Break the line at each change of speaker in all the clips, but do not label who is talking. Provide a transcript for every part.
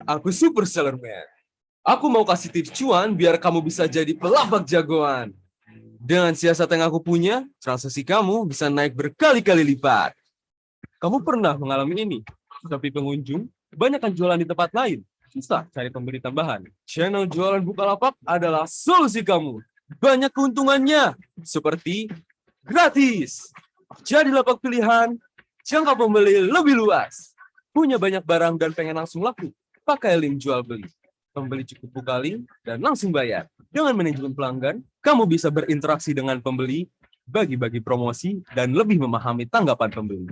Aku super seller man. Aku mau kasih tips cuan biar kamu bisa jadi pelabak jagoan. Dengan siasat yang aku punya, transaksi kamu bisa naik berkali-kali lipat. Kamu pernah mengalami ini? Tapi pengunjung kebanyakan jualan di tempat lain. Susah cari pembeli tambahan. Channel jualan Bukalapak adalah solusi kamu. Banyak keuntungannya, seperti gratis. Jadi lapak pilihan, jangka pembeli lebih luas. Punya banyak barang dan pengen langsung laku? Pakai link jual beli. Pembeli cukup buka link dan langsung bayar. Dengan manajemen pelanggan, kamu bisa berinteraksi dengan pembeli, bagi-bagi promosi, dan lebih memahami tanggapan pembeli.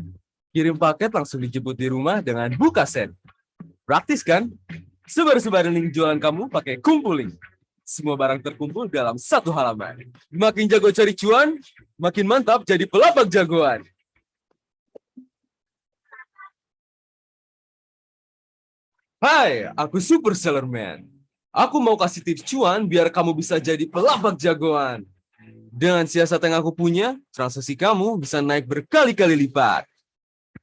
Kirim paket langsung dijemput di rumah dengan Bukasen. Praktis kan? Sebar-sebarin link jualan kamu pakai Kumpuling. Semua barang terkumpul dalam satu halaman. Makin jago cari cuan, makin mantap jadi pelabak jagoan. Hai, aku Super Seller Man. Aku mau kasih tips cuan biar kamu bisa jadi pelabak jagoan. Dengan siasat yang aku punya, transaksi kamu bisa naik berkali-kali lipat.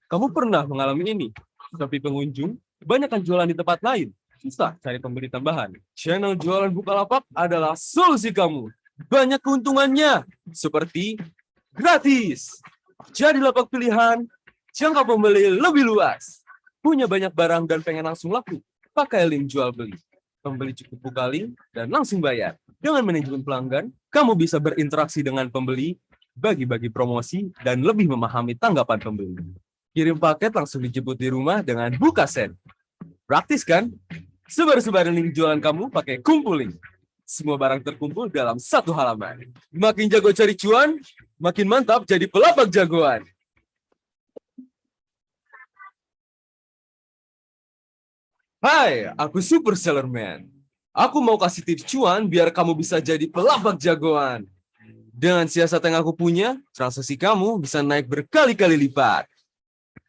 Kamu pernah mengalami ini? Tapi pengunjung kebanyakan jualan di tempat lain. Susah cari pembeli tambahan. Channel jualan Bukalapak adalah solusi kamu. Banyak keuntungannya, seperti gratis. Jadi lapak pilihan, jangka pembeli lebih luas. Punya banyak barang dan pengen langsung laku? Pakai link jual beli. Pembeli cukup buka link dan langsung bayar. Dengan manajemen pelanggan, kamu bisa berinteraksi dengan pembeli, bagi-bagi promosi, dan lebih memahami tanggapan pembeli. Kirim paket langsung dijemput di rumah dengan Bukasen. Praktis kan? Sebar-sebarin link jualan kamu pakai Kumpuling. Semua barang terkumpul dalam satu halaman. Makin jago cari cuan, makin mantap jadi pelabak jagoan. Hai, aku Super Seller Man. Aku mau kasih tips cuan biar kamu bisa jadi pelabak jagoan. Dengan siasat yang aku punya, transaksi kamu bisa naik berkali-kali lipat.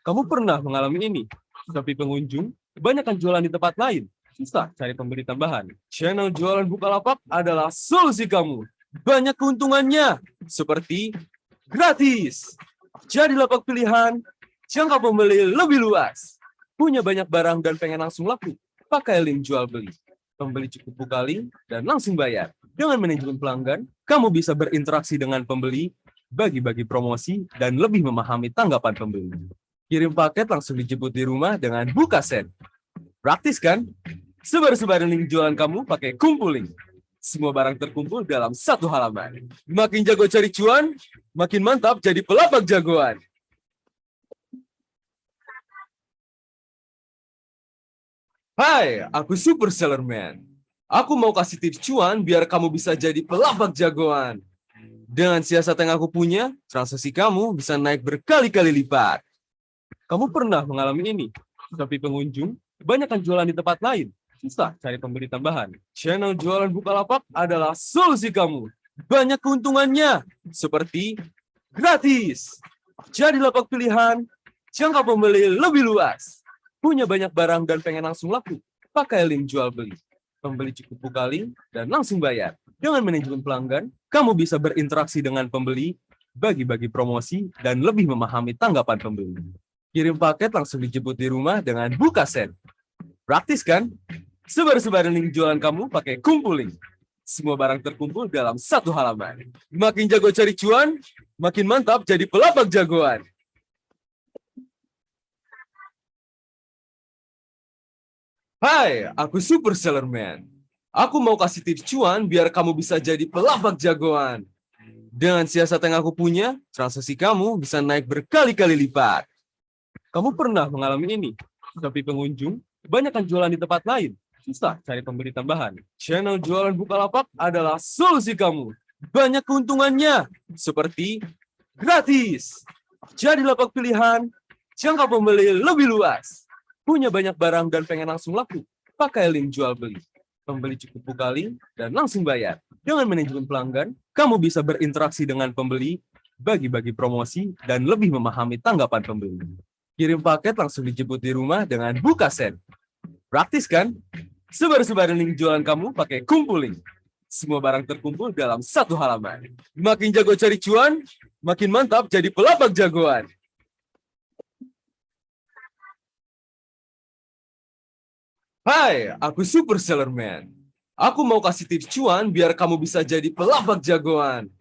Kamu pernah mengalami ini? Tapi pengunjung kebanyakan jualan di tempat lain. Susah cari pembeli tambahan. Channel jualan Bukalapak adalah solusi kamu. Banyak keuntungannya, seperti gratis. Jadi lapak pilihan, jangka pembeli lebih luas. Punya banyak barang dan pengen langsung laku? Pakai link jual beli. Pembeli cukup buka link dan langsung bayar. Dengan manajemen pelanggan, kamu bisa berinteraksi dengan pembeli, bagi-bagi promosi, dan lebih memahami tanggapan pembeli. Kirim paket langsung dijemput di rumah dengan Bukasen. Praktis kan? Sebar-sebarin link jualan kamu pakai Kumpuling. Semua barang terkumpul dalam satu halaman. Makin jago cari cuan, makin mantap jadi pelabak jagoan. Hai, aku Super Seller Man. Aku mau kasih tips cuan biar kamu bisa jadi pelabak jagoan. Dengan siasat yang aku punya, transaksi kamu bisa naik berkali-kali lipat. Kamu pernah mengalami ini? Tapi pengunjung kebanyakan jualan di tempat lain. Susah cari pembeli tambahan. Channel jualan Bukalapak adalah solusi kamu. Banyak keuntungannya, seperti gratis. Jadi lapak pilihan, jangka pembeli lebih luas. Punya banyak barang dan pengen langsung laku? Pakai link jual beli. Pembeli cukup buka link dan langsung bayar. Dengan manajemen pelanggan, kamu bisa berinteraksi dengan pembeli, bagi-bagi promosi, dan lebih memahami tanggapan pembeli. Kirim paket langsung dijemput di rumah dengan Bukasen. Praktis kan? Sebar-sebarin link jualan kamu pakai Kumpuling. Semua barang terkumpul dalam satu halaman. Makin jago cari cuan, makin mantap jadi pelabak jagoan. Hai, aku Super Seller Man. Aku mau kasih tips cuan biar kamu bisa jadi pelabak jagoan. Dengan siasat yang aku punya, transaksi kamu bisa naik berkali-kali lipat. Kamu pernah mengalami ini? Tapi pengunjung kebanyakan jualan di tempat lain. Susah cari pembeli tambahan. Channel jualan Bukalapak adalah solusi kamu. Banyak keuntungannya, seperti gratis. Jadi lapak pilihan, jangka pembeli lebih luas. Punya banyak barang dan pengen langsung laku? Pakai link jual beli. Pembeli cukup buka link dan langsung bayar. Dengan manajemen pelanggan, kamu bisa berinteraksi dengan pembeli, bagi-bagi promosi, dan lebih memahami tanggapan pembeli. Kirim paket langsung dijemput di rumah dengan Bukasen. Praktis kan? Sebar-sebarin link jualan kamu pakai Kumpuling. Semua barang terkumpul dalam satu halaman. Makin jago cari cuan, makin mantap jadi pelabak jagoan. Hai, aku Super Seller Man. Aku mau kasih tips cuan biar kamu bisa jadi pelabak jagoan.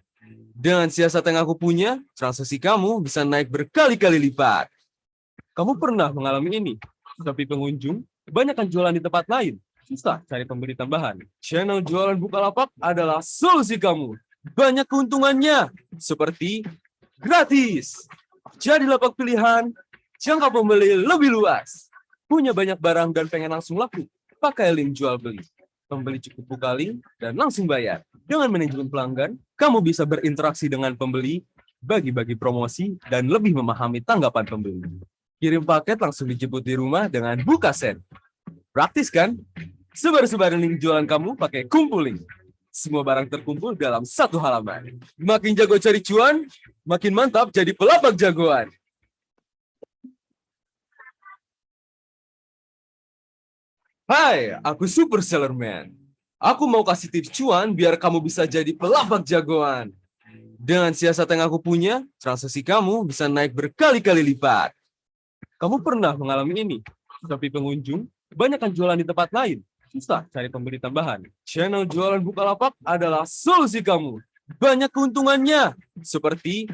Dengan siasat yang aku punya, transaksi kamu bisa naik berkali-kali lipat. Kamu pernah mengalami ini? Tapi pengunjung kebanyakan jualan di tempat lain. Susah cari pembeli tambahan. Channel jualan Bukalapak adalah solusi kamu. Banyak keuntungannya, seperti gratis. Jadi lapak pilihan, jangka pembeli lebih luas. Punya banyak barang dan pengen langsung laku? Pakai link jual beli. Pembeli cukup buka link dan langsung bayar. Dengan manajemen pelanggan, kamu bisa berinteraksi dengan pembeli, bagi-bagi promosi, dan lebih memahami tanggapan pembeli. Kirim paket langsung dijemput di rumah dengan BukaSend. Praktis kan? Sebar-sebarin link jualan kamu pakai Kumpul Link. Semua barang terkumpul dalam satu halaman. Makin jago cari cuan, makin mantap jadi pelabak jagoan. Hai, aku Super Seller Man. Aku mau kasih tips cuan biar kamu bisa jadi pelabak jagoan. Dengan siasat yang aku punya, transaksi kamu bisa naik berkali-kali lipat. Kamu pernah mengalami ini? Tapi pengunjung kebanyakan jualan di tempat lain. Susah cari pembeli tambahan. Channel jualan Bukalapak adalah solusi kamu. Banyak keuntungannya, seperti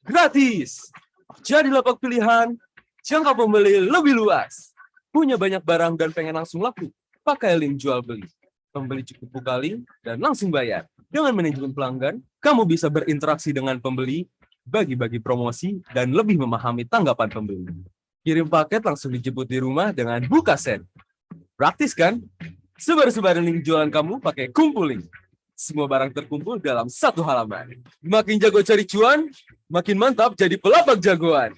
gratis. Jadi lapak pilihan, jangka pembeli lebih luas. Punya banyak barang dan pengen langsung laku? Pakai link jual beli. Pembeli cukup buka link dan langsung bayar. Dengan manajemen pelanggan, kamu bisa berinteraksi dengan pembeli, bagi-bagi promosi, dan lebih memahami tanggapan pembeli. Kirim paket langsung dijemput di rumah dengan BukaSend. Praktis kan? Sebar-sebarin link jualan kamu pakai Kumpul Link. Semua barang terkumpul dalam satu halaman. Makin jago cari cuan, makin mantap jadi pelabak jagoan.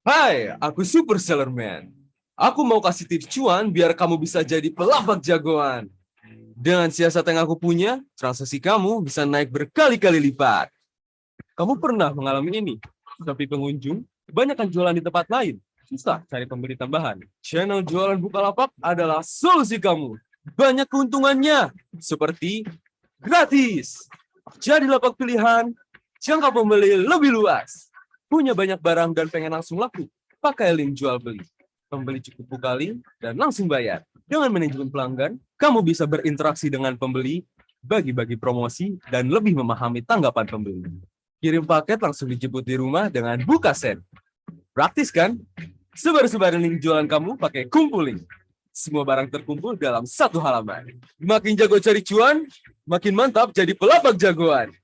Hai, aku Super Seller Man. Aku mau kasih tips cuan biar kamu bisa jadi pelabak jagoan. Dengan siasat yang aku punya, transaksi kamu bisa naik berkali-kali lipat. Kamu pernah mengalami ini? Tapi pengunjung kebanyakan jualan di tempat lain. Susah cari pembeli tambahan. Channel jualan Bukalapak adalah solusi kamu. Banyak keuntungannya, seperti gratis. Jadi lapak pilihan, jangka pembeli lebih luas. Punya banyak barang dan pengen langsung laku? Pakai link jual beli. Pembeli cukup buka link dan langsung bayar. Dengan manajemen pelanggan, kamu bisa berinteraksi dengan pembeli, bagi-bagi promosi, dan lebih memahami tanggapan pembeli. Kirim paket langsung dijemput di rumah dengan BukaSend. Praktis kan? Sebar-sebarin link jualan kamu pakai Kumpul Link. Semua barang terkumpul dalam satu halaman. Makin jago cari cuan, makin mantap jadi pelabak jagoan.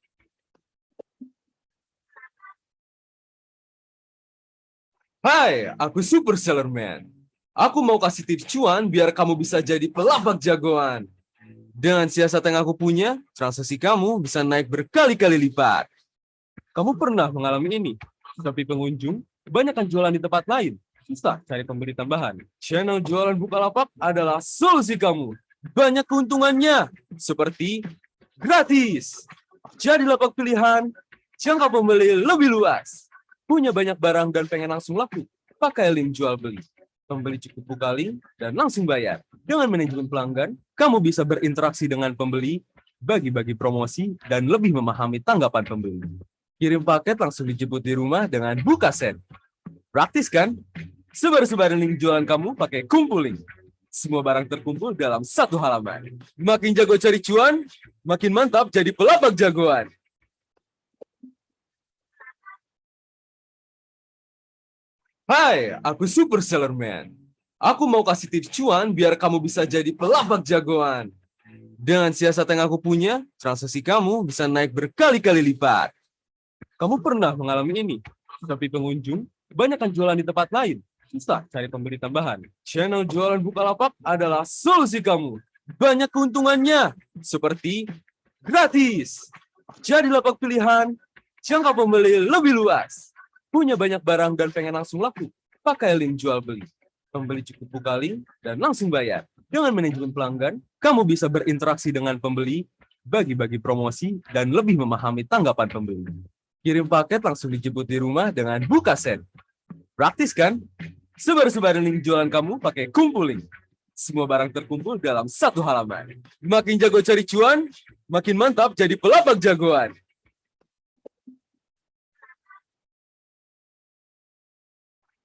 Hai, aku Super Seller Man. Aku mau kasih tips cuan biar kamu bisa jadi pelabak jagoan. Dengan siasat yang aku punya, transaksi kamu bisa naik berkali-kali lipat. Kamu pernah mengalami ini? Tapi pengunjung kebanyakan jualan di tempat lain. Susah cari pembeli tambahan. Channel jualan Bukalapak adalah solusi kamu. Banyak keuntungannya, seperti gratis. Jadi lapak pilihan, jangka pembeli lebih luas. Punya banyak barang dan pengen langsung laku? Pakai link jual beli. Pembeli cukup buka link dan langsung bayar. Dengan manajemen pelanggan, kamu bisa berinteraksi dengan pembeli, bagi-bagi promosi, dan lebih memahami tanggapan pembeli. Kirim paket langsung dijemput di rumah dengan BukaSend. Praktis kan? Sebar-sebarin link jualan kamu pakai Kumpul Link. Semua barang terkumpul dalam satu halaman. Makin jago cari cuan, makin mantap jadi pelabak jagoan. Hai, aku Super Seller Man. Aku mau kasih tips cuan biar kamu bisa jadi pelabak jagoan. Dengan siasat yang aku punya, transaksi kamu bisa naik berkali-kali lipat. Kamu pernah mengalami ini? Tapi pengunjung kebanyakan jualan di tempat lain. Susah cari pembeli tambahan. Channel jualan Bukalapak adalah solusi kamu. Banyak keuntungannya, seperti gratis. Jadi lapak pilihan, jangka pembeli lebih luas. Punya banyak barang dan pengen langsung laku? Pakai link jual beli. Pembeli cukup buka link dan langsung bayar. Dengan manajemen pelanggan, kamu bisa berinteraksi dengan pembeli, bagi-bagi promosi, dan lebih memahami tanggapan pembeli. Kirim paket langsung dijemput di rumah dengan BukaSend. Praktis kan? Sebar-sebarin link jualan kamu pakai Kumpul Link. Semua barang terkumpul dalam satu halaman. Makin jago cari cuan, makin mantap jadi pelabak jagoan.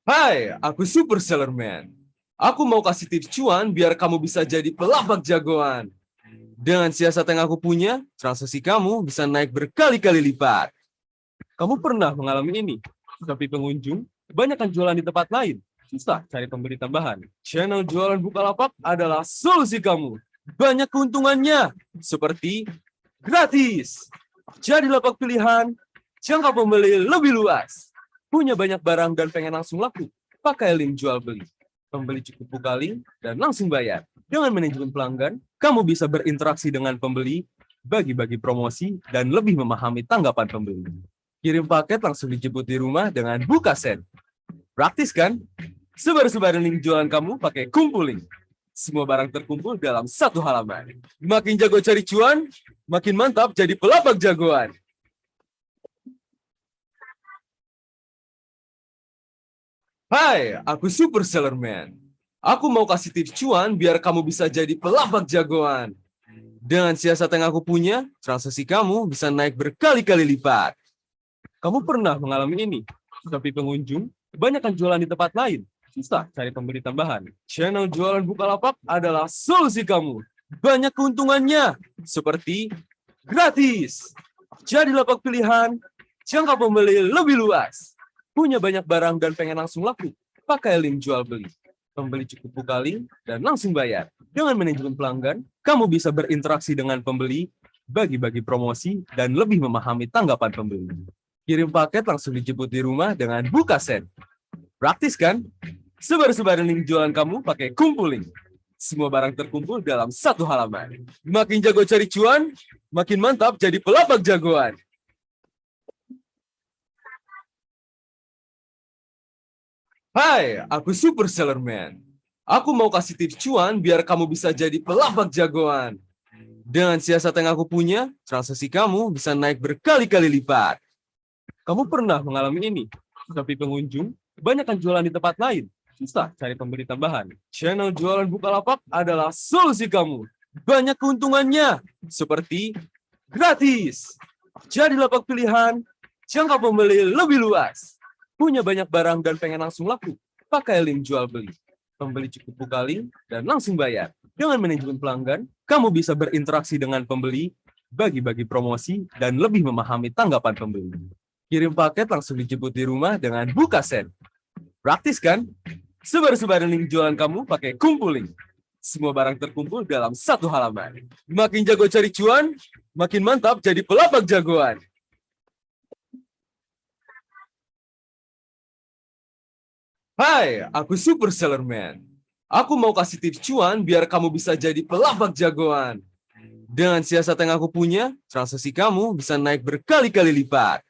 Hai, aku Super Seller Man. Aku mau kasih tips cuan biar kamu bisa jadi pelabak jagoan. Dengan siasat yang aku punya, transaksi kamu bisa naik berkali-kali lipat. Kamu pernah mengalami ini? Tapi pengunjung kebanyakan jualan di tempat lain. Susah cari pembeli tambahan. Channel jualan Bukalapak adalah solusi kamu. Banyak keuntungannya, seperti gratis. Jadi lapak pilihan, jangka pembeli lebih luas. Punya banyak barang dan pengen langsung laku, pakai link jual beli. Pembeli cukup buka link dan langsung bayar. Dengan manajemen pelanggan, kamu bisa berinteraksi dengan pembeli, bagi-bagi promosi, dan lebih memahami tanggapan pembeli. Kirim paket langsung dijemput di rumah dengan Bukasen. Praktis kan? Sebar-sebarin link jualan kamu pakai Kumpul Link. Semua barang terkumpul dalam satu halaman. Makin jago cari cuan, makin mantap jadi pelabak jagoan. Hai, aku Super Seller Man. Aku mau kasih tips cuan biar kamu bisa jadi pelabak jagoan. Dengan siasat yang aku punya, transaksi kamu bisa naik berkali-kali lipat. Kamu pernah mengalami ini? Tapi pengunjung kebanyakan jualan di tempat lain. Susah cari pembeli tambahan. Channel jualan Bukalapak adalah solusi kamu. Banyak keuntungannya, seperti gratis. Jadi lapak pilihan, jangka pembeli lebih luas. Punya banyak barang dan pengen langsung laku, pakai link jual beli. Pembeli cukup buka link dan langsung bayar. Dengan manajemen pelanggan, kamu bisa berinteraksi dengan pembeli, bagi-bagi promosi, dan lebih memahami tanggapan pembeli. Kirim paket langsung dijemput di rumah dengan Bukasen. Praktis kan? Sebar-sebarin link jualan kamu pakai Kumpul Link. Semua barang terkumpul dalam satu halaman. Makin jago cari cuan, makin mantap jadi pelabak jagoan. Hai, aku Super Seller Man. Aku mau kasih tips cuan biar kamu bisa jadi pelabak jagoan. Dengan siasat yang aku punya, transaksi kamu bisa naik berkali-kali lipat. Kamu pernah mengalami ini? Tapi pengunjung kebanyakan jualan di tempat lain. Susah cari pembeli tambahan. Channel jualan Bukalapak adalah solusi kamu. Banyak keuntungannya, seperti gratis. Jadi lapak pilihan, jangka pembeli lebih luas. Punya banyak barang dan pengen langsung laku, pakai link jual beli. Pembeli cukup buka link dan langsung bayar. Dengan manajemen pelanggan, kamu bisa berinteraksi dengan pembeli, bagi-bagi promosi, dan lebih memahami tanggapan pembeli. Kirim paket langsung dijemput di rumah dengan Bukasen. Praktis kan? Sebar-sebarin link jualan kamu pakai Kumpul Link. Semua barang terkumpul dalam satu halaman. Makin jago cari cuan, makin mantap jadi pelabak jagoan. Hai, aku Super Seller Man. Aku mau kasih tips cuan biar kamu bisa jadi pelabak jagoan. Dengan siasat yang aku punya, transaksi kamu bisa naik berkali-kali lipat.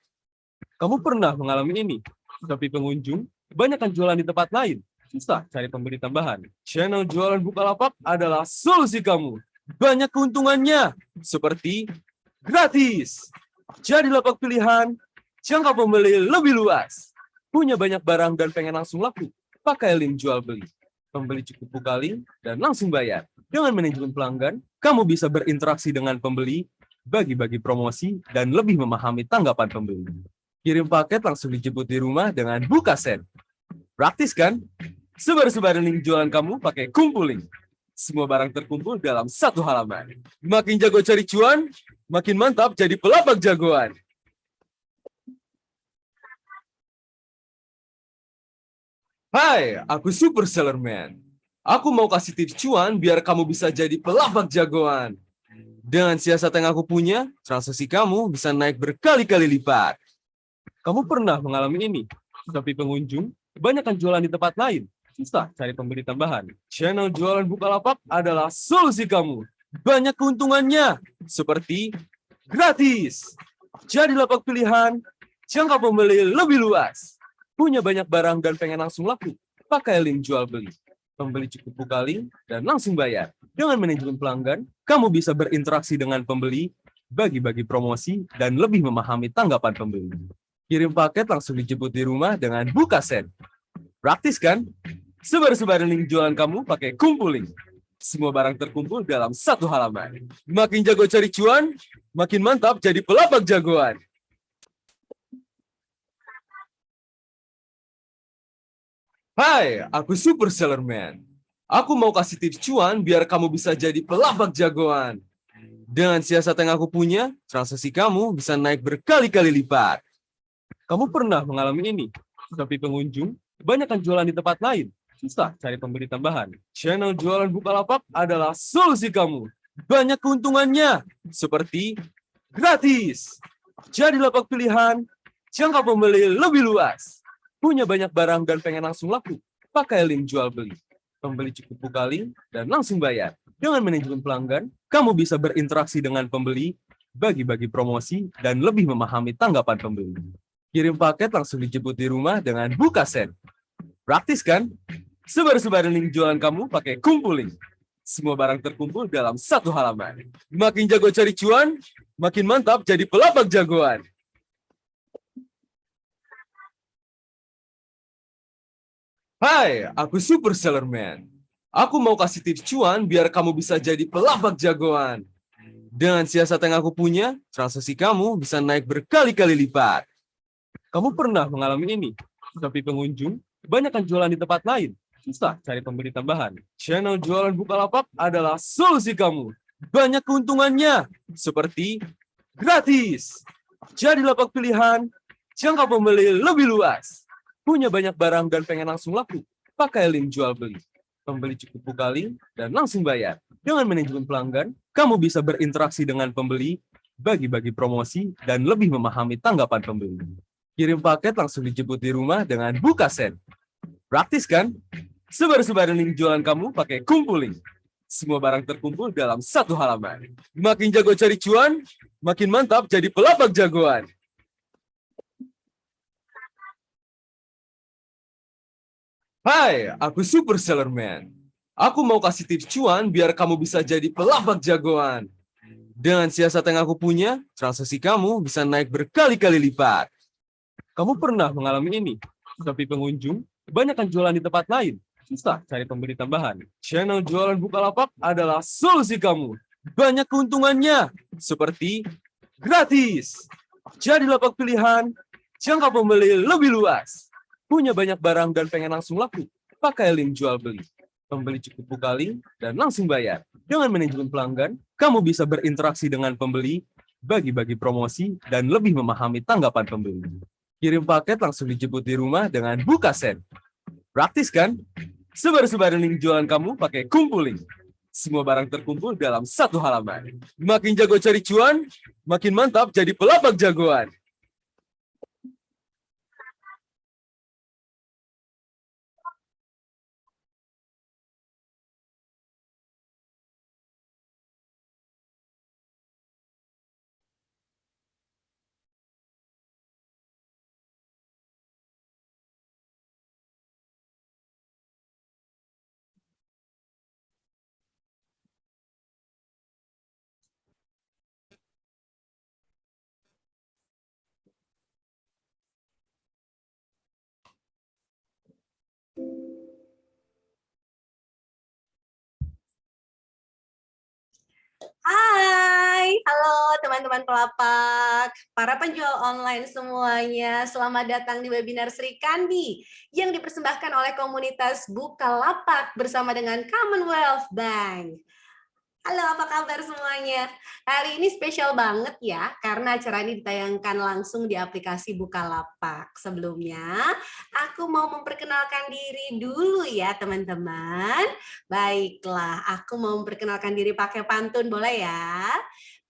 Kamu pernah mengalami ini? Tapi pengunjung kebanyakan jualan di tempat lain. Susah cari pembeli tambahan. Channel jualan Bukalapak adalah solusi kamu. Banyak keuntungannya, seperti gratis. Jadi lapak pilihan, jangka pembeli lebih luas. Punya banyak barang dan pengen langsung laku, pakai link jual beli. Pembeli cukup buka link dan langsung bayar. Dengan manajemen pelanggan, kamu bisa berinteraksi dengan pembeli, bagi-bagi promosi, dan lebih memahami tanggapan pembeli. Kirim paket langsung dijemput di rumah dengan Bukasen. Praktis kan? Sebar-sebarin link jualan kamu pakai Kumpul Link. Semua barang terkumpul dalam satu halaman. Makin jago cari cuan, makin mantap jadi pelabak jagoan. Hai, aku Super Seller Man. Aku mau kasih tips cuan biar kamu bisa jadi pelabak jagoan. Dengan siasat yang aku punya, transaksi kamu bisa naik berkali-kali lipat. Kamu pernah mengalami ini? Tapi pengunjung kebanyakan jualan di tempat lain. Susah cari pembeli tambahan. Channel jualan Bukalapak adalah solusi kamu. Banyak keuntungannya, seperti gratis. Jadi lapak pilihan, jangka pembeli lebih luas. Punya banyak barang dan pengen langsung laku, pakai link jual beli. Pembeli cukup buka link dan langsung bayar. Dengan manajemen pelanggan, kamu bisa berinteraksi dengan pembeli, bagi-bagi promosi, dan lebih memahami tanggapan pembeli. Kirim paket langsung dijemput di rumah dengan Bukasen. Praktis kan? Sebar-sebarin link jualan kamu pakai Kumpul Link. Semua barang terkumpul dalam satu halaman. Makin jago cari cuan, makin mantap jadi pelabak jagoan. Hai, aku Super Seller Man. Aku mau kasih tips cuan biar kamu bisa jadi pelabak jagoan. Dengan siasat yang aku punya, transaksi kamu bisa naik berkali-kali lipat. Kamu pernah mengalami ini? Tapi pengunjung, kebanyakan jualan di tempat lain. Susah cari pembeli tambahan. Channel jualan Bukalapak adalah solusi kamu. Banyak keuntungannya, seperti gratis. Jadi lapak pilihan, jangka pembeli lebih luas. Punya banyak barang dan pengen langsung laku? Pakai link jual beli. Pembeli cukup buka link dan langsung bayar. Dengan manajemen pelanggan, kamu bisa berinteraksi dengan pembeli, bagi-bagi promosi, dan lebih memahami tanggapan pembeli. Kirim paket langsung dijemput di rumah dengan BukaSend. Praktis kan? Sebar-sebarin link jualan kamu pakai Kumpul Link. Semua barang terkumpul dalam satu halaman. Makin jago cari cuan, makin mantap jadi pelabak jagoan. Hai, aku Super Seller Man. Aku mau kasih tips cuan biar kamu bisa jadi pelabak jagoan. Dengan siasat yang aku punya, transaksi kamu bisa naik berkali-kali lipat. Kamu pernah mengalami ini? Tapi pengunjung, kebanyakan jualan di tempat lain. Susah cari pembeli tambahan. Channel jualan Bukalapak adalah solusi kamu. Banyak keuntungannya, seperti gratis. Jadi lapak pilihan, jangka pembeli lebih luas. Punya banyak barang dan pengen langsung laku? Pakai link jual beli. Pembeli cukup buka link dan langsung bayar. Dengan manajemen pelanggan, kamu bisa berinteraksi dengan pembeli, bagi-bagi promosi, dan lebih memahami tanggapan pembeli. Kirim paket langsung dijemput di rumah dengan BukaSend. Praktis kan? Sebar-sebarin link jualan kamu pakai Kumpul Link. Semua barang terkumpul dalam satu halaman. Makin jago cari cuan, makin mantap jadi pelabak jagoan. Hai, aku Super Seller Man. Aku mau kasih tips cuan biar kamu bisa jadi pelabak jagoan. Dengan siasat yang aku punya, transaksi kamu bisa naik berkali-kali lipat. Kamu pernah mengalami ini? Tapi pengunjung, kebanyakan jualan di tempat lain. Susah cari pembeli tambahan. Channel jualan Bukalapak adalah solusi kamu. Banyak keuntungannya, seperti gratis. Jadi lapak pilihan, jangka pembeli lebih luas. Punya banyak barang dan pengen langsung laku? Pakai link jual beli. Pembeli cukup buka link dan langsung bayar. Dengan manajemen pelanggan, kamu bisa berinteraksi dengan pembeli, bagi-bagi promosi, dan lebih memahami tanggapan pembeli. Kirim paket langsung dijemput di rumah dengan BukaSend. Praktis kan? Sebar-sebarin link jualan kamu pakai Kumpul Link. Semua barang terkumpul dalam satu halaman. Makin jago cari cuan, makin mantap jadi pelabak jagoan.
Hai, halo teman-teman pelapak, para penjual online semuanya. Selamat datang di webinar Sri Kandi yang dipersembahkan oleh komunitas Bukalapak bersama dengan Commonwealth Bank. Halo, apa kabar semuanya? Hari ini spesial banget ya, karena acara ini ditayangkan langsung di aplikasi Bukalapak. Sebelumnya, aku mau memperkenalkan diri dulu ya, teman-teman. Baiklah, aku mau memperkenalkan diri pakai pantun, boleh ya?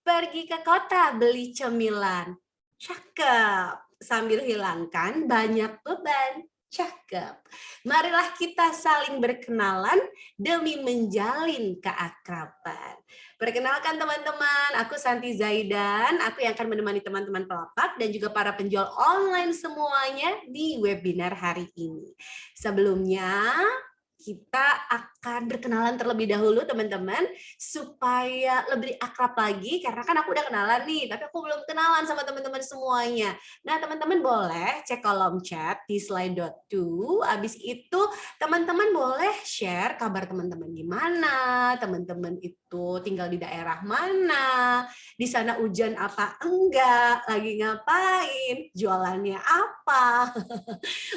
Pergi ke kota beli cemilan. Cakep. Sambil hilangkan banyak beban. Cakep. Marilah kita saling berkenalan demi menjalin keakraban. Perkenalkan teman-teman, aku Santi Zaidan, aku yang akan menemani teman-teman pelapak dan juga para penjual online semuanya di webinar hari ini. Sebelumnya, kita akan berkenalan terlebih dahulu teman-teman supaya lebih akrab lagi karena kan aku udah kenalan nih tapi aku belum kenalan sama teman-teman semuanya. Nah, teman-teman boleh cek kolom chat di slide.2. Habis itu teman-teman boleh share kabar teman-teman gimana, teman-teman itu tinggal di daerah mana, di sana hujan apa enggak, lagi ngapain, jualannya apa.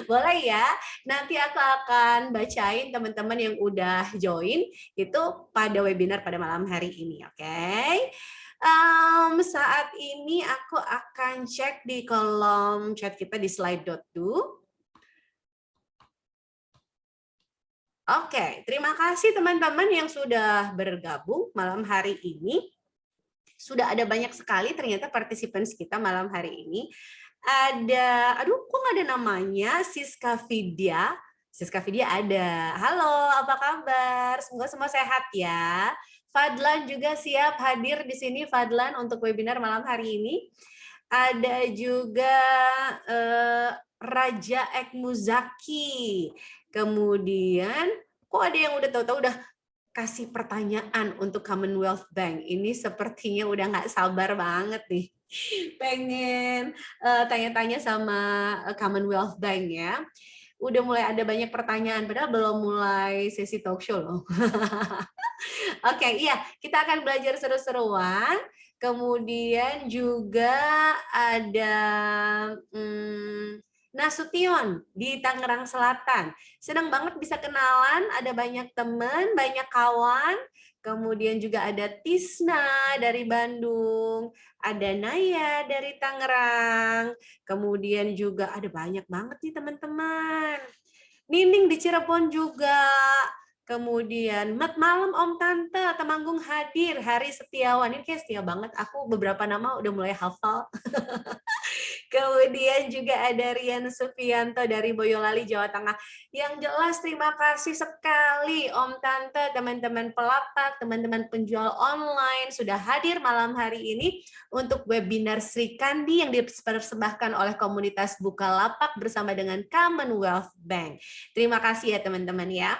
Boleh ya. Nanti aku akan bacain teman-teman yang udah join itu pada webinar pada malam hari ini, oke? Saat ini aku akan cek di kolom chat kita di slide.do. Oke, terima kasih teman-teman yang sudah bergabung malam hari ini. Sudah ada banyak sekali ternyata participants kita malam hari ini. Ada, aduh kok nggak ada namanya, Siska Vidya. Siska Vidya ada. Halo, apa kabar? Semoga semua sehat ya. Fadlan juga siap hadir di sini, Fadlan, untuk webinar malam hari ini. Ada juga Raja Ekmuzaki. Kemudian, kok ada yang udah tahu-tahu udah kasih pertanyaan untuk Commonwealth Bank. Ini sepertinya udah nggak sabar banget nih. Pengen tanya-tanya sama Commonwealth Bank ya. Udah mulai ada banyak pertanyaan, padahal belum mulai sesi talk show loh. Oke, iya, kita akan belajar seru-seruan. Kemudian juga ada Nasution di Tangerang Selatan. Senang banget bisa kenalan, ada banyak teman, banyak kawan. Kemudian juga ada Tisna dari Bandung, ada Naya dari Tangerang. Kemudian juga ada banyak banget nih teman-teman. Nining di Cirebon juga. Kemudian malam Om Tante Temanggung hadir, Hari Setiawan. Ini kayak setia banget. Aku beberapa nama udah mulai hafal. Kemudian juga ada Rian Sufianto dari Boyolali, Jawa Tengah. Yang jelas terima kasih sekali Om Tante, teman-teman pelapak, teman-teman penjual online sudah hadir malam hari ini untuk webinar Sri Kandi yang dipersembahkan oleh komunitas Bukalapak bersama dengan Commonwealth Bank. Terima kasih ya teman-teman ya.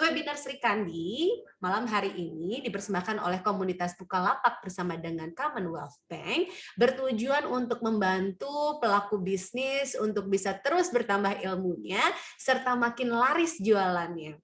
Webinar Sri Kandi malam hari ini dipersembahkan oleh komunitas Bukalapak bersama dengan Commonwealth Bank bertujuan untuk membantu pelaku bisnis untuk bisa terus bertambah ilmunya serta makin laris jualannya.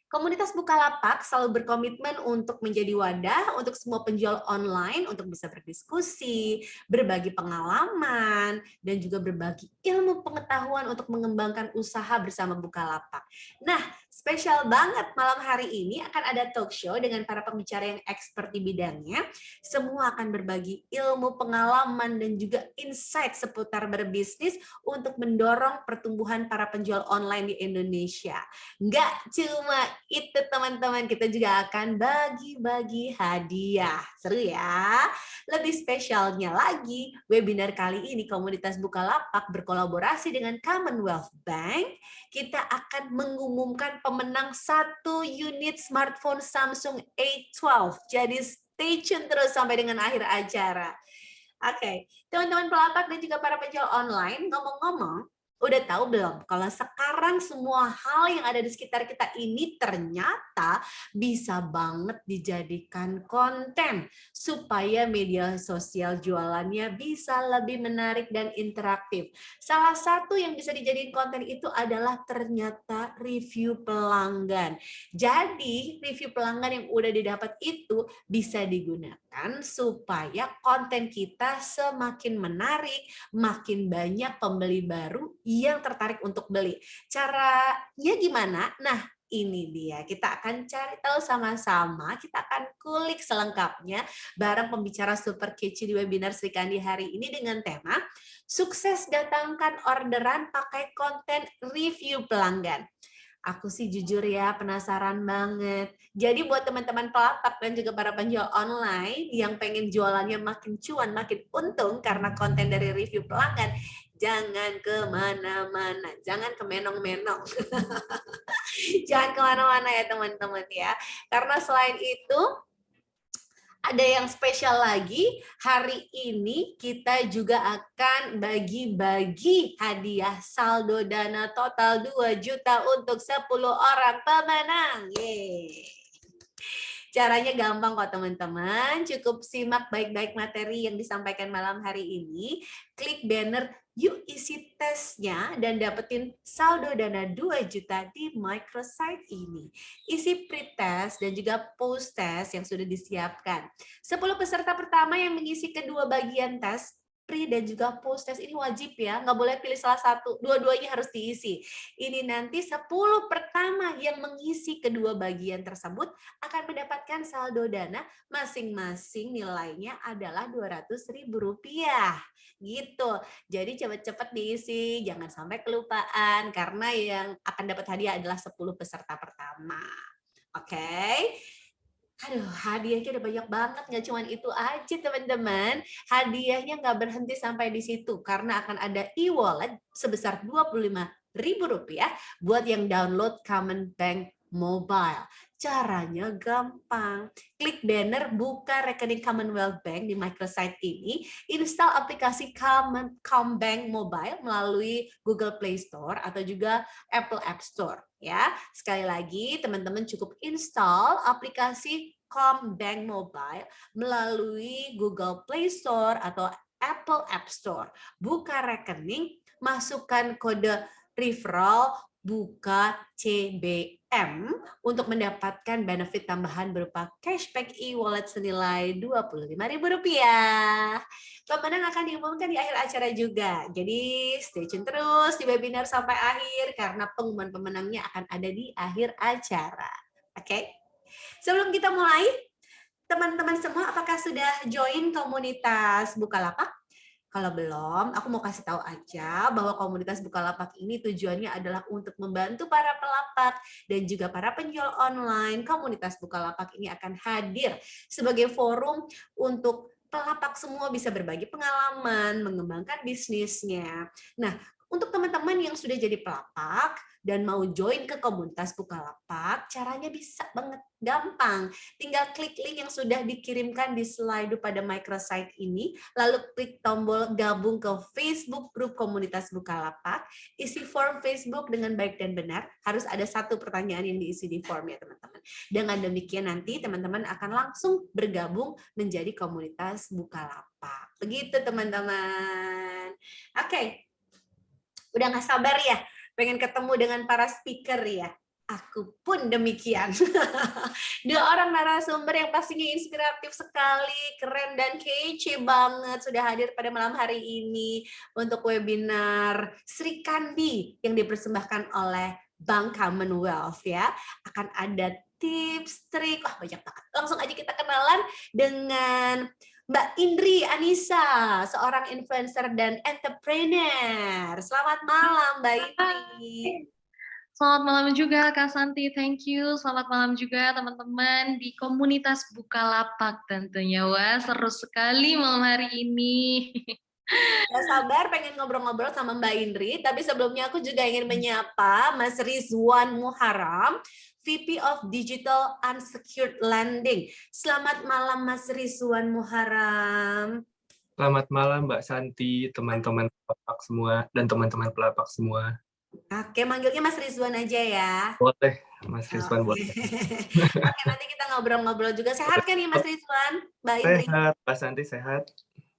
Komunitas Bukalapak selalu berkomitmen untuk menjadi wadah untuk semua penjual online untuk bisa berdiskusi, berbagi pengalaman, dan juga berbagi ilmu pengetahuan untuk mengembangkan usaha bersama Bukalapak. Nah, spesial banget malam hari ini akan ada talk show dengan para pembicara yang expert di bidangnya. Semua akan berbagi ilmu, pengalaman, dan juga insight seputar berbisnis untuk mendorong pertumbuhan para penjual online di Indonesia. Nggak cuma itu teman-teman, kita juga akan bagi-bagi hadiah. Seru ya? Lebih spesialnya lagi, webinar kali ini komunitas Bukalapak berkolaborasi dengan Commonwealth Bank. Kita akan mengumumkan pemenang 1 unit smartphone Samsung A12. Jadi stay tune terus sampai dengan akhir acara. Oke, teman-teman pelapak dan juga para penjual online, ngomong-ngomong, udah tahu belum kalau sekarang semua hal yang ada di sekitar kita ini ternyata bisa banget dijadikan konten supaya media sosial jualannya bisa lebih menarik dan interaktif. Salah satu yang bisa dijadikan konten itu adalah ternyata review pelanggan. Jadi review pelanggan yang udah didapat itu bisa digunakan supaya konten kita semakin menarik, makin banyak pembeli baru yang tertarik untuk beli. Caranya gimana? Nah, ini dia. Kita akan cari tahu sama-sama, kita akan kulik selengkapnya bareng pembicara super kece di webinar Sri Kandi hari ini dengan tema sukses datangkan orderan pakai konten review pelanggan. Aku sih jujur ya penasaran banget. Jadi buat teman-teman pelapak dan juga para penjual online yang pengen jualannya makin cuan, makin untung karena konten dari review pelanggan, jangan kemana-mana, jangan kemenong-menong. Jangan kemana-mana ya teman-teman ya. Karena selain itu, Ada yang spesial lagi, hari ini kita juga akan bagi-bagi hadiah saldo dana total 2 juta untuk 10 orang pemenang. Yeay. Caranya gampang kok teman-teman, cukup simak baik-baik materi yang disampaikan malam hari ini, klik banner yuk isi tesnya dan dapetin saldo dana 2 juta di microsite ini. Isi pre-test dan juga post-test yang sudah disiapkan. 10 peserta pertama yang mengisi kedua bagian tes, pre dan juga post test ini wajib ya, nggak boleh pilih salah satu, dua-duanya harus diisi. Ini nanti 10 pertama yang mengisi kedua bagian tersebut akan mendapatkan saldo dana masing-masing nilainya adalah Rp200.000 gitu. Jadi cepat-cepat diisi, jangan sampai kelupaan karena yang akan dapat hadiah adalah 10 peserta pertama. Oke. Aduh, hadiahnya udah banyak banget, nggak cuma itu aja teman-teman. Hadiahnya nggak berhenti sampai di situ, karena akan ada e-wallet sebesar Rp25.000 buat yang download Common Bank Mobile. Caranya gampang. Klik banner buka rekening Commonwealth Bank di microsite ini, install aplikasi Combank Mobile melalui Google Play Store atau juga Apple App Store. Ya, sekali lagi teman-teman cukup install aplikasi Combank Mobile melalui Google Play Store atau Apple App Store. Buka rekening, masukkan kode referral buka CBM untuk mendapatkan benefit tambahan berupa cashback e-wallet senilai Rp25.000. Pemenang akan diumumkan di akhir acara juga. Jadi stay tune terus di webinar sampai akhir karena pengumuman pemenangnya akan ada di akhir acara. Oke? Sebelum kita mulai, teman-teman semua apakah sudah join komunitas Bukalapak? Kalau belum, aku mau kasih tahu aja bahwa komunitas Bukalapak ini tujuannya adalah untuk membantu para pelapak dan juga para penjual online. Komunitas Bukalapak ini akan hadir sebagai forum untuk pelapak semua bisa berbagi pengalaman, mengembangkan bisnisnya. Nah, untuk teman-teman yang sudah jadi pelapak dan mau join ke komunitas Bukalapak, caranya bisa banget, gampang. Tinggal klik link yang sudah dikirimkan di slide pada microsite ini, lalu klik tombol gabung ke Facebook grup komunitas Bukalapak, isi form Facebook dengan baik dan benar, harus ada satu pertanyaan yang diisi di form ya teman-teman. Dengan demikian nanti teman-teman akan langsung bergabung menjadi komunitas Bukalapak. Begitu teman-teman. Oke. Udah nggak sabar ya, pengen ketemu dengan para speaker ya. Aku pun demikian. Dua orang narasumber yang pastinya inspiratif sekali, keren dan kece banget sudah hadir pada malam hari ini untuk webinar Sri Kandi yang dipersembahkan oleh Bank Commonwealth ya. Akan ada tips, trik, wah banyak banget. Langsung aja kita kenalan dengan Mbak Indri Anissa, seorang influencer dan entrepreneur. Selamat malam, Mbak Indri.
Selamat malam juga Kak Santi, thank you. Selamat malam juga teman-teman di komunitas Bukalapak tentunya. Wah, seru sekali malam hari ini.
Gak sabar pengen ngobrol-ngobrol sama Mbak Indri, tapi sebelumnya aku juga ingin menyapa Mas Rizwan Muharam, VP of Digital Unsecured Lending. Selamat malam Mas Rizwan Muharam.
Selamat malam Mbak Santi, teman-teman pelapak semua, dan teman-teman pelapak semua.
Oke, manggilnya Mas Rizwan aja ya.
Boleh, Mas Rizwan boleh.
Oke, nanti kita ngobrol-ngobrol juga. Sehat kan nih Mas Rizwan? Mbak Indri?
Sehat, Mbak Santi sehat.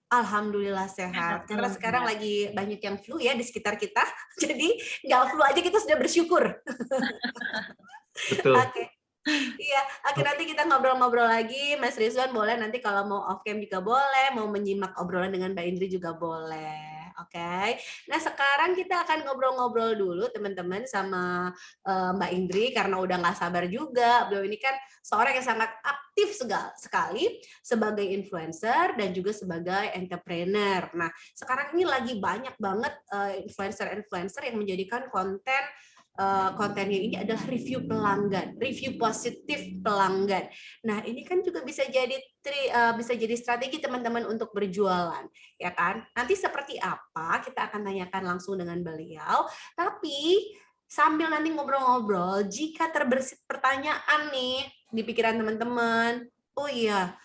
Alhamdulillah sehat. Karena sekarang lagi banyak yang flu ya di sekitar kita. Jadi nggak flu aja kita sudah bersyukur.
Betul.
Oke. Iya, oke nanti kita ngobrol-ngobrol lagi. Mas Rizwan boleh nanti kalau mau off cam juga boleh, mau menyimak obrolan dengan Mbak Indri juga boleh. Oke. Nah, sekarang kita akan ngobrol-ngobrol dulu teman-teman sama Mbak Indri karena udah nggak sabar juga. Beliau ini kan seorang yang sangat aktif sekali sebagai influencer dan juga sebagai entrepreneur. Nah, sekarang ini lagi banyak banget influencer-influencer yang menjadikan kontennya ini adalah review pelanggan, review positif pelanggan. Nah, ini kan juga bisa jadi strategi teman-teman untuk berjualan, ya kan? Nanti seperti apa kita akan tanyakan langsung dengan beliau. Tapi sambil nanti ngobrol-ngobrol, jika terbersit pertanyaan nih di pikiran teman-teman, oh iya,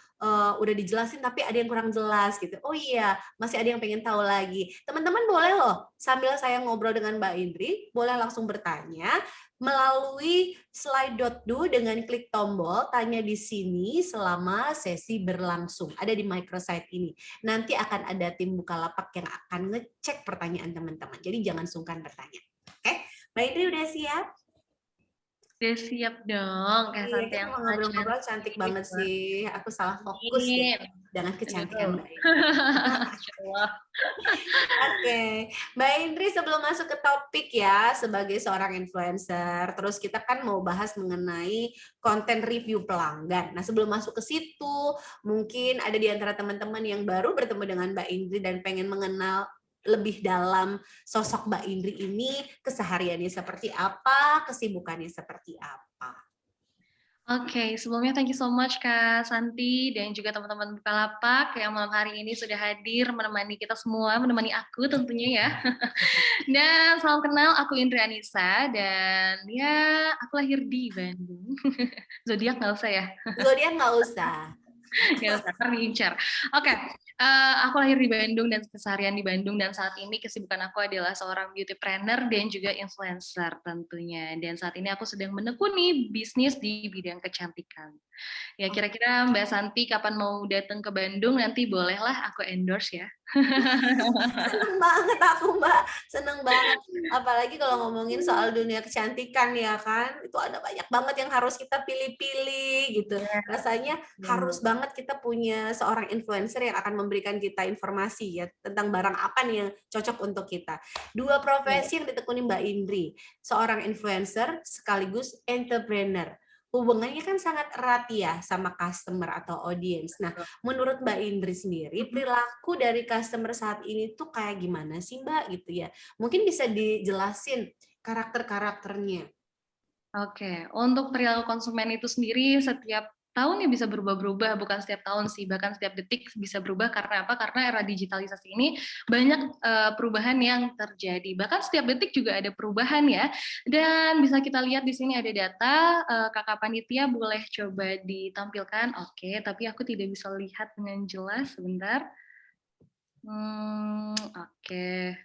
udah dijelasin tapi ada yang kurang jelas gitu. Oh iya, masih ada yang pengen tahu lagi. Teman-teman boleh loh sambil saya ngobrol dengan Mbak Indri, boleh langsung bertanya melalui slide.do dengan klik tombol tanya di sini selama sesi berlangsung. Ada di microsite ini. Nanti akan ada tim Bukalapak yang akan ngecek pertanyaan teman-teman. Jadi jangan sungkan bertanya. Oke, Mbak Indri udah siap?
Udah siap dong, Kak
Iya,
Santi
kita
yang
mau
sangat
ngobrol-ngobrol cantik banget sih. Aku salah fokus deh dengan kecantikan Mbak Indri.
Masya Allah.
Oke, Mbak Indri sebelum masuk ke topik ya, sebagai seorang influencer, terus kita kan mau bahas mengenai konten review pelanggan. Nah, sebelum masuk ke situ, mungkin ada di antara teman-teman yang baru bertemu dengan Mbak Indri dan pengen mengenal lebih dalam sosok Mbak Indri ini, kesehariannya seperti apa, kesibukannya seperti apa.
Oke, sebelumnya thank you so much Kak Santi dan juga teman-teman Bukalapak yang malam hari ini sudah hadir menemani kita semua, menemani aku tentunya ya. Dan salam kenal, aku Indri Anissa dan ya aku lahir di Bandung. Zodiak nggak usah ya?
Zodiak nggak usah.
Nggak usah, terincar. Oke, aku lahir di Bandung dan keseharian di Bandung dan saat ini kesibukan aku adalah seorang beauty planner dan juga influencer tentunya. Dan saat ini aku sedang menekuni bisnis di bidang kecantikan. Ya kira-kira Mbak Santi kapan mau datang ke Bandung nanti bolehlah aku endorse ya.
Seneng banget aku Mbak, seneng banget. Apalagi kalau ngomongin soal dunia kecantikan ya kan, itu ada banyak banget yang harus kita pilih-pilih gitu. Rasanya harus banget kita punya seorang influencer yang akan memberikan kita informasi ya tentang barang apa nih yang cocok untuk kita. Dua profesi yang ditekuni Mbak Indri, seorang influencer sekaligus entrepreneur. Hubungannya kan sangat erat ya sama customer atau audience. Nah, menurut Mbak Indri sendiri, perilaku dari customer saat ini tuh kayak gimana sih Mbak gitu ya? Mungkin bisa dijelasin karakter-karakternya.
Oke, untuk perilaku konsumen itu sendiri setiap tahun ya bisa berubah-berubah, bukan setiap tahun sih, bahkan setiap detik bisa berubah karena apa? Karena era digitalisasi ini banyak perubahan yang terjadi. Bahkan setiap detik juga ada perubahan ya. Dan bisa kita lihat di sini ada data, Kakak Panitia boleh coba ditampilkan. Oke, tapi aku tidak bisa lihat dengan jelas, sebentar. Oke.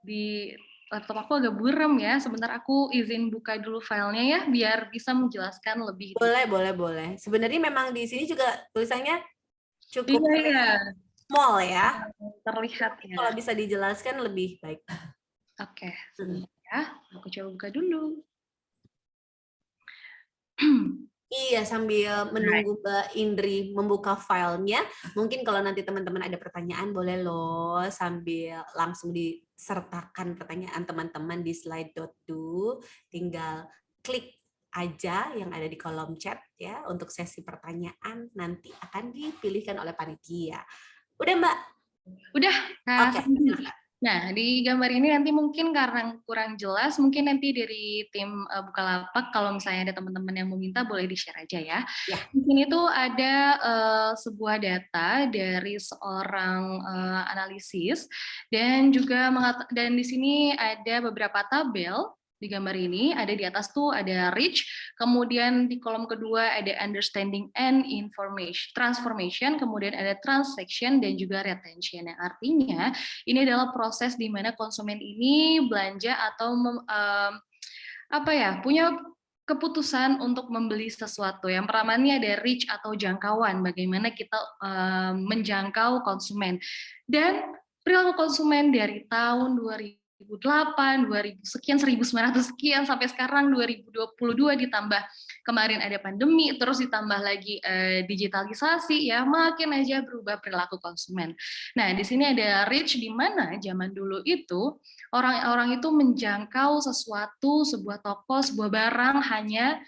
Di laptop aku agak buram ya. Sebentar aku izin buka dulu filenya ya, biar bisa menjelaskan lebih.
Boleh. Sebenarnya memang di sini juga tulisannya cukup
Iya.
small ya.
Terlihat ya.
Kalau bisa dijelaskan lebih baik.
Oke, sebentar ya. Aku coba buka dulu.
Iya, sambil menunggu Mbak Indri membuka filenya, mungkin kalau nanti teman-teman ada pertanyaan boleh loh sambil langsung disertakan pertanyaan teman-teman di slide.do, tinggal klik aja yang ada di kolom chat ya untuk sesi pertanyaan nanti akan dipilihkan oleh panitia. Udah Mbak?
Udah.
Oke.
Nah, di gambar ini nanti mungkin karena kurang jelas, mungkin nanti dari tim Bukalapak, kalau misalnya ada teman-teman yang meminta, boleh di-share aja ya.
Ya.
Di sini tuh ada sebuah data dari seorang analisis, dan juga dan di sini ada beberapa tabel. Di gambar ini ada di atas tuh ada reach, kemudian di kolom kedua ada understanding and information transformation, kemudian ada transaction dan juga retention. Yang artinya ini adalah proses di mana konsumen ini belanja atau punya keputusan untuk membeli sesuatu. Yang pertama ini ada reach atau jangkauan, bagaimana kita menjangkau konsumen. Dan perilaku konsumen dari tahun 2008, 2000 sekian, 1900 sekian, sampai sekarang 2022 ditambah kemarin ada pandemi, terus ditambah lagi digitalisasi, ya makin aja berubah perilaku konsumen. Nah, di sini ada reach, di mana zaman dulu itu orang-orang itu menjangkau sesuatu, sebuah toko, sebuah barang hanya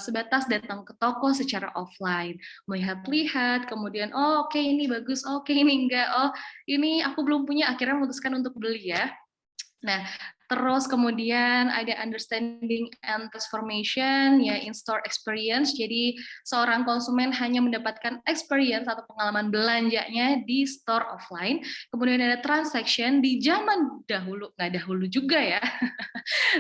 sebatas datang ke toko secara offline, melihat-lihat, kemudian oke, ini bagus, oke, ini enggak, ini aku belum punya, akhirnya memutuskan untuk beli ya. Nah, terus kemudian ada understanding and transformation, ya in-store experience. Jadi seorang konsumen hanya mendapatkan experience atau pengalaman belanjanya di store offline. Kemudian ada transaction di zaman dahulu, nggak dahulu juga ya.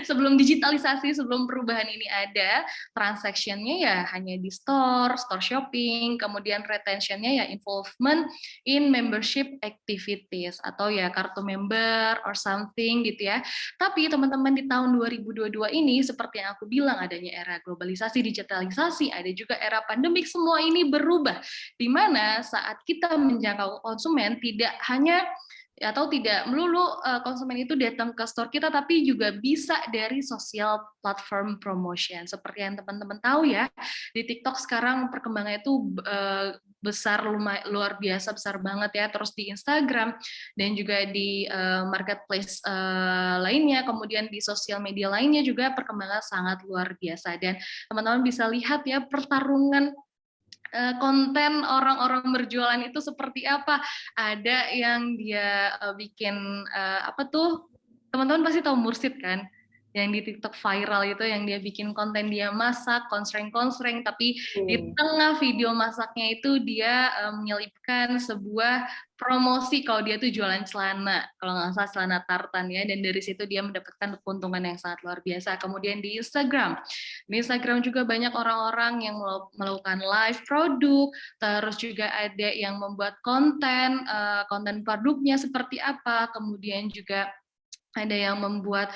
sebelum digitalisasi, sebelum perubahan ini ada, transaction-nya ya hanya di store shopping, kemudian retention-nya ya involvement in membership activities atau ya kartu member or something gitu ya. Tapi teman-teman di tahun 2022 ini seperti yang aku bilang adanya era globalisasi, digitalisasi, ada juga era pandemik, semua ini berubah. Di mana saat kita menjangkau konsumen tidak hanya atau tidak melulu konsumen itu datang ke store kita, tapi juga bisa dari sosial platform promotion. Seperti yang teman-teman tahu ya, di TikTok sekarang perkembangannya itu besar, luar biasa, besar banget ya. Terus di Instagram dan juga di marketplace lainnya, kemudian di sosial media lainnya juga perkembangan sangat luar biasa. Dan teman-teman bisa lihat ya pertarungan konten orang-orang berjualan itu seperti apa. Ada yang dia bikin apa tuh, teman-teman pasti tahu Mursid kan, yang di TikTok viral itu, yang dia bikin konten dia masak konsreng-konsreng, tapi di tengah video masaknya itu dia menyelipkan sebuah promosi kalau dia tuh jualan celana, kalau nggak salah celana tartan ya, dan dari situ dia mendapatkan keuntungan yang sangat luar biasa. Kemudian di Instagram juga banyak orang-orang yang melakukan live produk, terus juga ada yang membuat konten produknya seperti apa, kemudian juga ada yang membuat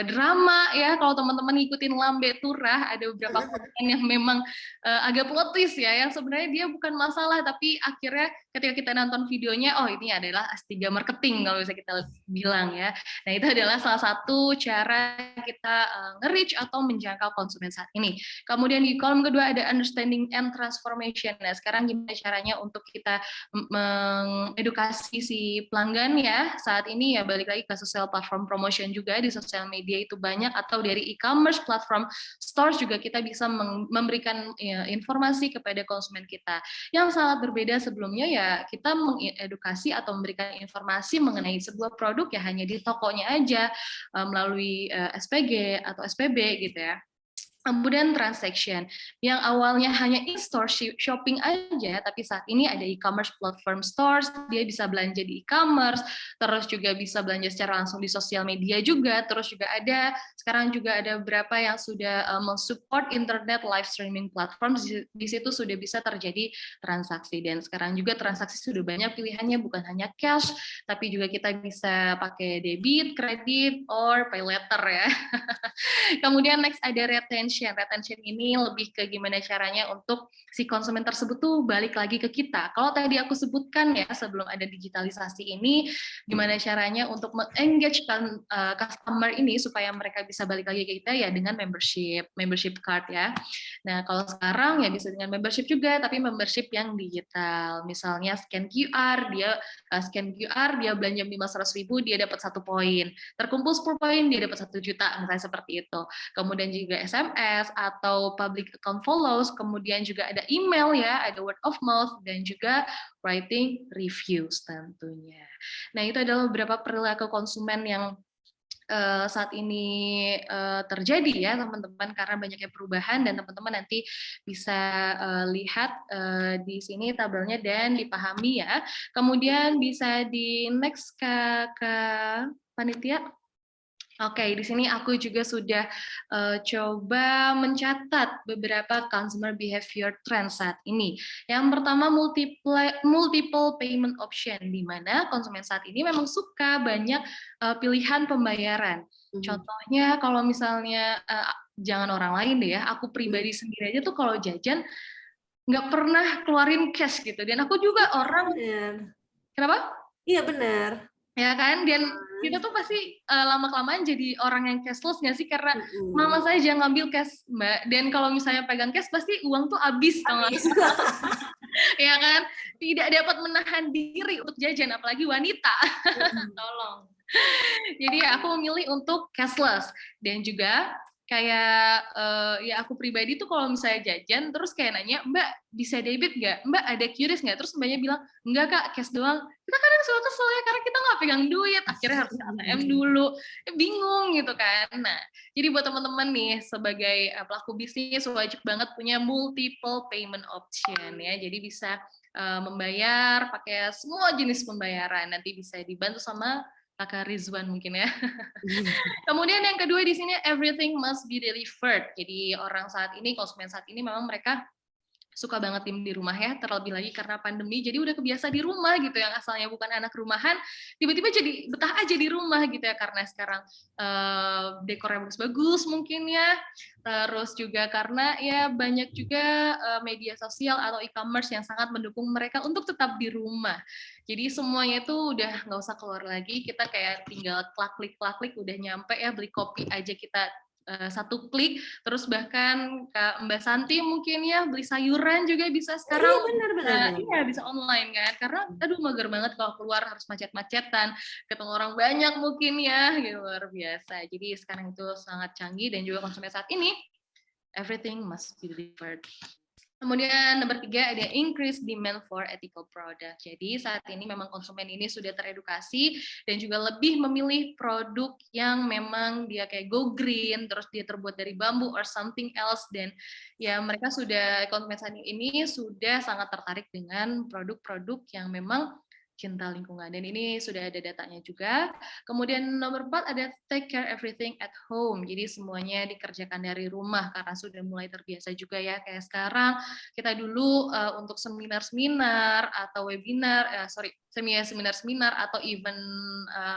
drama ya. Kalau teman-teman ngikutin Lambe Turah, ada beberapa konten yang memang agak plot twist ya, yang sebenarnya dia bukan masalah, tapi akhirnya ketika kita nonton videonya, oh ini adalah S3 marketing kalau bisa kita bilang ya. Nah itu adalah salah satu cara kita nge-reach atau menjangkau konsumen saat ini. Kemudian di kolom kedua ada understanding and transformation. Nah sekarang gimana caranya untuk kita mengedukasi si pelanggan ya, saat ini ya balik lagi ke sosial platform promotion juga, di sosial media itu banyak, atau dari e-commerce platform stores juga kita bisa memberikan informasi kepada konsumen kita. Yang sangat berbeda sebelumnya ya kita mengedukasi atau memberikan informasi mengenai sebuah produk ya hanya di tokonya aja melalui SPG atau SPB gitu ya. Kemudian transaction, yang awalnya hanya in-store shopping aja, tapi saat ini ada e-commerce platform stores, dia bisa belanja di e-commerce, terus juga bisa belanja secara langsung di sosial media juga, terus juga ada, sekarang juga ada beberapa yang sudah mensupport internet live streaming platform, di situ sudah bisa terjadi transaksi, dan sekarang juga transaksi sudah banyak pilihannya, bukan hanya cash, tapi juga kita bisa pakai debit, kredit, or pay later ya. Kemudian next ada retention. Retention ini lebih ke gimana caranya untuk si konsumen tersebut tuh balik lagi ke kita. Kalau tadi aku sebutkan ya sebelum ada digitalisasi ini, gimana caranya untuk meng-engage customer ini supaya mereka bisa balik lagi ke kita ya dengan membership card ya. Nah kalau sekarang ya bisa dengan membership juga, tapi membership yang digital. Misalnya scan QR, dia dia belanja minimal 100.000, dia dapat 1 poin. Terkumpul 10 poin, dia dapat 1 juta, misalnya seperti itu. Kemudian juga SMS atau public account follows, kemudian juga ada email ya, ada word of mouth, dan juga writing reviews tentunya. Nah itu adalah beberapa perilaku konsumen yang saat ini terjadi ya teman-teman, karena banyaknya perubahan, dan teman-teman nanti bisa lihat di sini tabelnya dan dipahami ya. Kemudian bisa di next ke panitia. Oke, di sini aku juga sudah coba mencatat beberapa consumer behavior trend saat ini. Yang pertama multiple payment option, di mana konsumen saat ini memang suka banyak pilihan pembayaran. Contohnya kalau misalnya jangan orang lain deh ya, aku pribadi sendiri aja tuh kalau jajan nggak pernah keluarin cash gitu. Dan aku juga orang, kenapa?
Iya benar.
Ya kan, dan kita tuh pasti lama-kelamaan jadi orang yang cashless nggak sih, karena mama saya jangan ngambil cash mbak, dan kalau misalnya pegang cash pasti uang tuh habis. Ya kan, tidak dapat menahan diri untuk jajan, apalagi wanita. Tolong. Jadi aku memilih untuk cashless, dan juga kayak ya aku pribadi tuh kalau misalnya jajan terus kayak nanya, mbak bisa debit nggak, mbak ada QRIS nggak, terus mbaknya bilang enggak kak, cash doang. Kita kadang suka kesel ya, karena kita nggak pegang duit, akhirnya harus ke ATM dulu, bingung gitu kan. Nah jadi buat teman-teman nih sebagai pelaku bisnis wajib banget punya multiple payment option ya, jadi bisa membayar pakai semua jenis pembayaran, nanti bisa dibantu sama Kakak Rizwan mungkin ya. Kemudian yang kedua di sini everything must be delivered. Jadi orang saat ini, konsumen saat ini memang mereka suka banget tim di rumah ya, terlebih lagi karena pandemi, jadi udah kebiasa di rumah gitu, yang asalnya bukan anak rumahan, tiba-tiba jadi betah aja di rumah gitu ya, karena sekarang dekornya bagus-bagus mungkin ya, terus juga karena ya banyak juga media sosial atau e-commerce yang sangat mendukung mereka untuk tetap di rumah. Jadi semuanya itu udah nggak usah keluar lagi, kita kayak tinggal klik udah nyampe ya, beli kopi aja kita satu klik, terus bahkan Kak Mbak Santi mungkin ya beli sayuran juga bisa sekarang,
Iya benar.
iya bisa online kan, karena aduh mager banget kalau keluar harus macet-macetan, ketemu orang banyak mungkin ya, gitu luar biasa. Jadi sekarang itu sangat canggih dan juga konsumen saat ini everything must be delivered. Kemudian nomor 3 ada increase demand for ethical product. Jadi saat ini memang konsumen ini sudah teredukasi dan juga lebih memilih produk yang memang dia kayak go green, terus dia terbuat dari bambu or something else, dan ya mereka sudah, konsumen saat ini sudah sangat tertarik dengan produk-produk yang memang cinta lingkungan, dan ini sudah ada datanya juga. Kemudian nomor 4 ada take care everything at home. Jadi semuanya dikerjakan dari rumah karena sudah mulai terbiasa juga ya, kayak sekarang kita dulu untuk seminar-seminar atau webinar, seminar-seminar atau event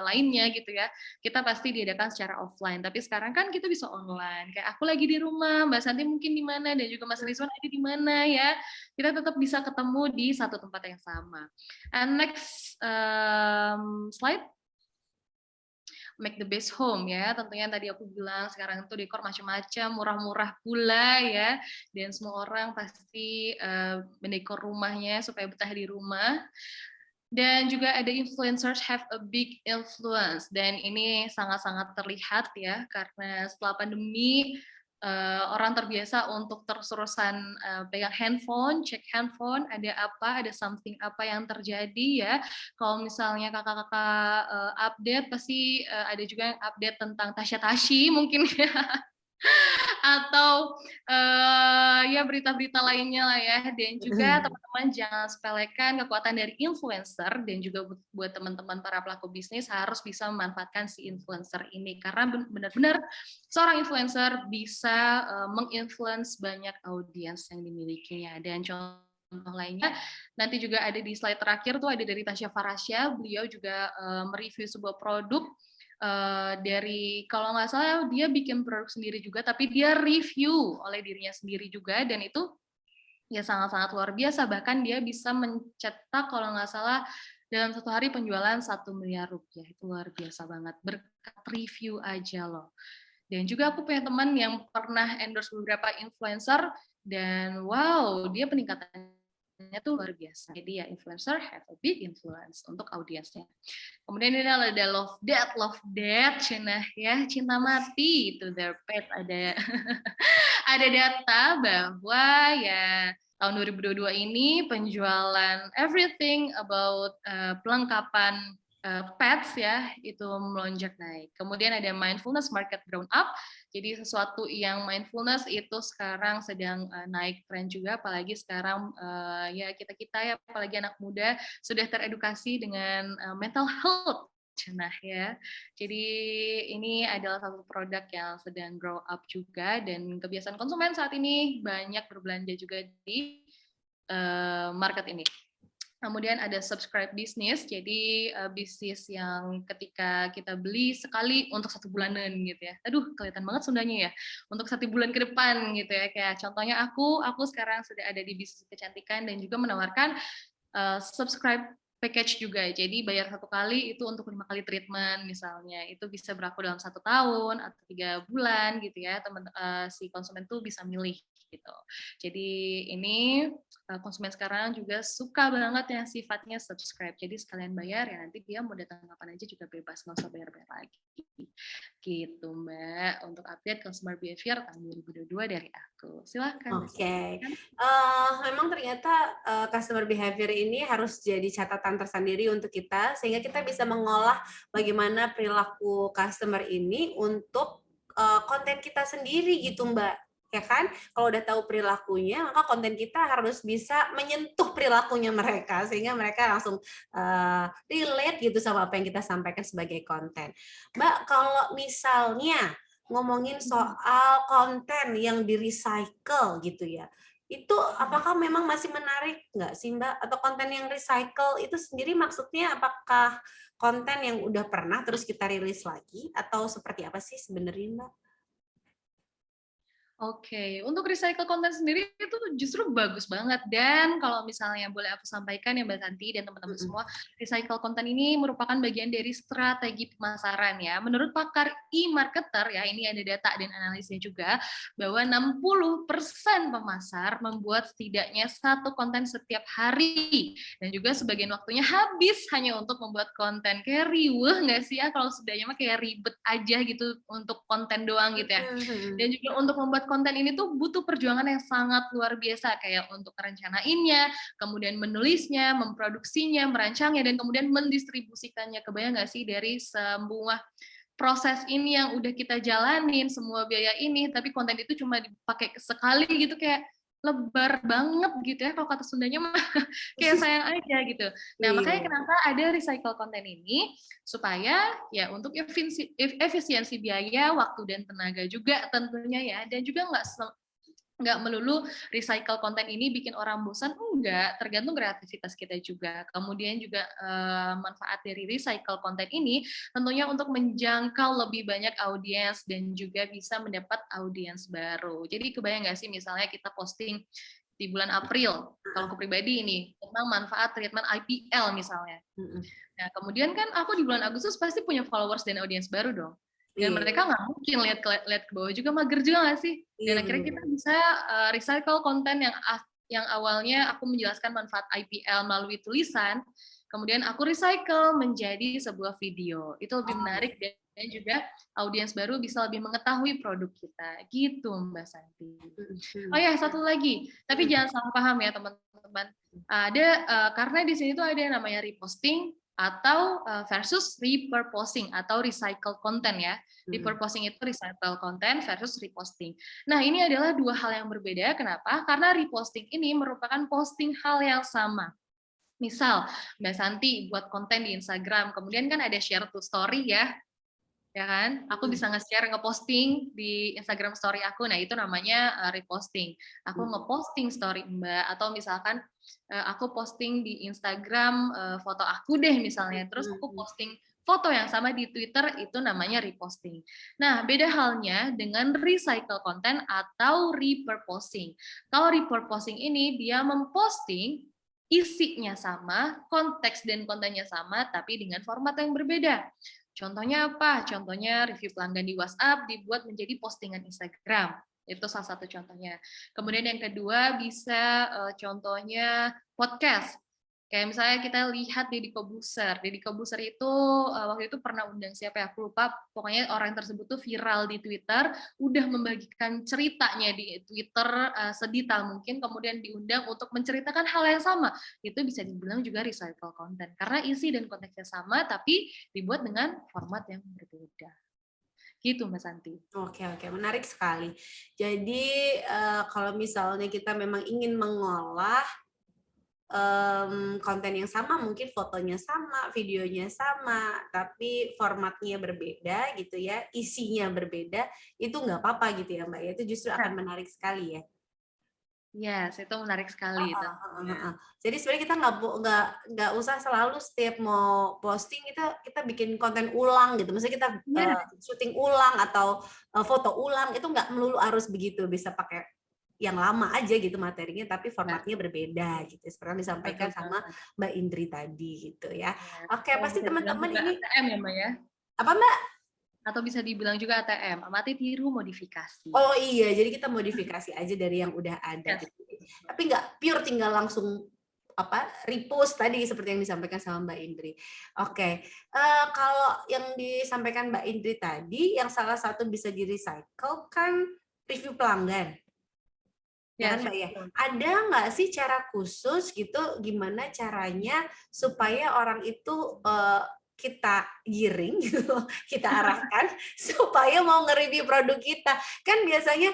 lainnya gitu ya, kita pasti diadakan secara offline. Tapi sekarang kan kita bisa online. Kayak aku lagi di rumah, Mbak Santi mungkin di mana, dan juga Mas Rizwan ada di mana ya. Kita tetap bisa ketemu di satu tempat yang sama. And next slide. Make the best home ya, tentunya tadi aku bilang sekarang itu dekor macam-macam, murah-murah pula ya, dan semua orang pasti mendekor rumahnya supaya betah di rumah. Dan juga ada influencers have a big influence, dan ini sangat-sangat terlihat ya, karena setelah pandemi orang terbiasa untuk terus-terusan pegang handphone, cek handphone, ada something apa yang terjadi ya. Kalau misalnya kakak-kakak update, pasti ada juga yang update tentang Tasya Tashi mungkin ya. Atau ya berita-berita lainnya lah ya. Dan juga teman-teman jangan sepelekan kekuatan dari influencer, dan juga buat teman-teman para pelaku bisnis harus bisa memanfaatkan si influencer ini, karena benar-benar seorang influencer bisa menginfluence banyak audiens yang dimilikinya. Dan contoh lainnya nanti juga ada di slide terakhir tuh, ada dari Tasya Farasya, beliau juga mereview sebuah produk. Dari kalau nggak salah dia bikin produk sendiri juga, tapi dia review oleh dirinya sendiri juga, dan itu ya sangat-sangat luar biasa. Bahkan dia bisa mencetak kalau nggak salah dalam satu hari penjualan 1 miliar rupiah. Itu luar biasa banget, berkat review aja loh. Dan juga aku punya teman yang pernah endorse beberapa influencer, dan wow, dia peningkatannya tuh luar biasa. Jadi ya influencer have a big influence untuk audiensnya. Kemudian ini ada love death, Cina ya, cinta mati, itu their pet. Ada ada data bahwa ya tahun 2022 ini penjualan everything about perlengkapan pets ya itu melonjak naik. Kemudian ada mindfulness market grown up. Jadi sesuatu yang mindfulness itu sekarang sedang naik tren juga, apalagi sekarang ya kita ya, apalagi anak muda sudah teredukasi dengan mental health. Nah ya, jadi ini adalah satu produk yang sedang grow up juga, dan kebiasaan konsumen saat ini banyak berbelanja juga di market ini. Kemudian ada subscribe business, jadi bisnis yang ketika kita beli sekali untuk 1 bulanan gitu ya. Aduh, kelihatan banget Sundanya ya. Untuk 1 bulan ke depan gitu ya. Kayak contohnya aku sekarang sudah ada di bisnis kecantikan dan juga menawarkan subscribe package juga. Jadi bayar 1 kali itu untuk 5 kali treatment misalnya. Itu bisa berlaku dalam 1 tahun atau 3 bulan gitu ya. Si konsumen tuh bisa milih gitu. Jadi ini konsumen sekarang juga suka banget yang sifatnya subscribe. Jadi sekalian bayar ya, nanti dia mau datang kapan aja juga bebas, nggak usah bayar-bayar lagi. Gitu Mbak, untuk update consumer behavior tahun 2022 dari aku. Silakan.
Oke. Memang ternyata customer behavior ini harus jadi catatan tersendiri untuk kita, sehingga kita bisa mengolah bagaimana perilaku customer ini untuk konten kita sendiri gitu Mbak. ya kan? Kalau udah tahu perilakunya, maka konten kita harus bisa menyentuh perilakunya mereka sehingga mereka langsung relate gitu sama apa yang kita sampaikan sebagai konten. Mbak, kalau misalnya ngomongin soal konten yang di-recycle gitu ya, itu apakah memang masih menarik nggak sih Mbak? Atau konten yang recycle itu sendiri maksudnya apakah konten yang udah pernah terus kita rilis lagi atau seperti apa sih sebenarnya Mbak?
Oke, untuk recycle konten sendiri itu justru bagus banget. Dan kalau misalnya boleh aku sampaikan ya Mbak Santi dan teman-teman semua, recycle konten ini merupakan bagian dari strategi pemasaran ya. Menurut pakar e-marketer ya, ini ada data dan analisnya juga, bahwa 60% pemasar membuat setidaknya satu konten setiap hari. Dan juga sebagian waktunya habis hanya untuk membuat konten. Kayak riweh nggak sih ya kalau setidaknya mah kayak ribet aja gitu untuk konten doang gitu ya. Dan juga untuk membuat konten ini tuh butuh perjuangan yang sangat luar biasa, kayak untuk merencanainnya, kemudian menulisnya, memproduksinya, merancangnya, dan kemudian mendistribusikannya. Kebayang nggak sih dari semua proses ini yang udah kita jalanin, semua biaya ini, tapi konten itu cuma dipakai sekali gitu, kayak lebar banget gitu ya, kalau kata Sundanya mah kayak sayang aja gitu. Nah, makanya kenapa ada recycle konten ini, supaya ya untuk efisiensi biaya, waktu dan tenaga juga tentunya ya, dan juga nggak melulu recycle konten ini bikin orang bosan, enggak, tergantung kreativitas kita juga. Kemudian juga manfaat dari recycle konten ini tentunya untuk menjangkau lebih banyak audiens dan juga bisa mendapat audiens baru. Jadi kebayang nggak sih misalnya kita posting di bulan April, kalau aku pribadi ini, tentang manfaat treatment IPL misalnya. Nah, kemudian kan aku di bulan Agustus pasti punya followers dan audiens baru dong. Dan mereka nggak mungkin lihat ke bawah juga, mager juga nggak sih? Dan akhirnya kita bisa recycle konten yang awalnya aku menjelaskan manfaat IPL melalui tulisan, kemudian aku recycle menjadi sebuah video. Itu lebih menarik dan juga audiens baru bisa lebih mengetahui produk kita. Gitu Mbak Santi. Oh ya, satu lagi. Tapi jangan salah paham ya teman-teman. Ada karena di sini tuh ada yang namanya reposting atau versus repurposing atau recycle content ya. Repurposing itu recycle content versus reposting. Nah, ini adalah dua hal yang berbeda. Kenapa? Karena reposting ini merupakan posting hal yang sama. Misal, Mbak Santi buat konten di Instagram, kemudian kan ada share to story ya kan? Aku bisa nge-share, nge-posting di Instagram story aku. Nah, itu namanya reposting. Aku nge-posting story Mbak, atau misalkan aku posting di Instagram foto aku deh misalnya, terus aku posting foto yang sama di Twitter, itu namanya reposting. Nah, beda halnya dengan recycle content atau repurposing. Kalau repurposing ini dia memposting isinya sama, konteks dan kontennya sama, tapi dengan format yang berbeda. Contohnya apa? Contohnya review pelanggan di WhatsApp dibuat menjadi postingan Instagram. Itu salah satu contohnya. Kemudian yang kedua bisa contohnya podcast. Kayak misalnya kita lihat Deddy Corbuzier. Deddy Corbuzier itu waktu itu pernah undang siapa ya? Aku lupa. Pokoknya orang tersebut tuh viral di Twitter, udah membagikan ceritanya di Twitter sedetail mungkin, kemudian diundang untuk menceritakan hal yang sama. Itu bisa dibilang juga recycle content. Karena isi dan konteksnya sama, tapi dibuat dengan format yang berbeda. Gitu Mas Santi.
Oke, menarik sekali. Jadi kalau misalnya kita memang ingin mengolah konten yang sama, mungkin fotonya sama, videonya sama, tapi formatnya berbeda gitu ya, isinya berbeda, itu nggak apa-apa gitu ya Mbak ya, itu justru akan menarik sekali ya.
Yes, itu menarik sekali.
Jadi sebenarnya kita nggak usah selalu setiap mau posting kita bikin konten ulang gitu, maksudnya kita syuting ulang atau foto ulang, itu nggak melulu harus begitu, bisa pakai yang lama aja gitu materinya, tapi formatnya berbeda gitu, seperti yang disampaikan sama Mbak Indri tadi gitu ya. Oke, pasti teman-teman ini
ATM ya Mbak ya?
Apa Mbak?
Atau bisa dibilang juga ATM, amati tiru modifikasi.
Oh iya, jadi kita modifikasi aja dari yang udah ada. Yes. Gitu. Tapi nggak pure tinggal langsung repost tadi seperti yang disampaikan sama Mbak Indri. Oke, kalau yang disampaikan Mbak Indri tadi, yang salah satu bisa di recycle kan review pelanggan. Ya kan Mbak ya? Ada nggak sih cara khusus gitu, gimana caranya supaya orang itu kita giring gitu, kita arahkan supaya mau nge-review produk kita. Kan biasanya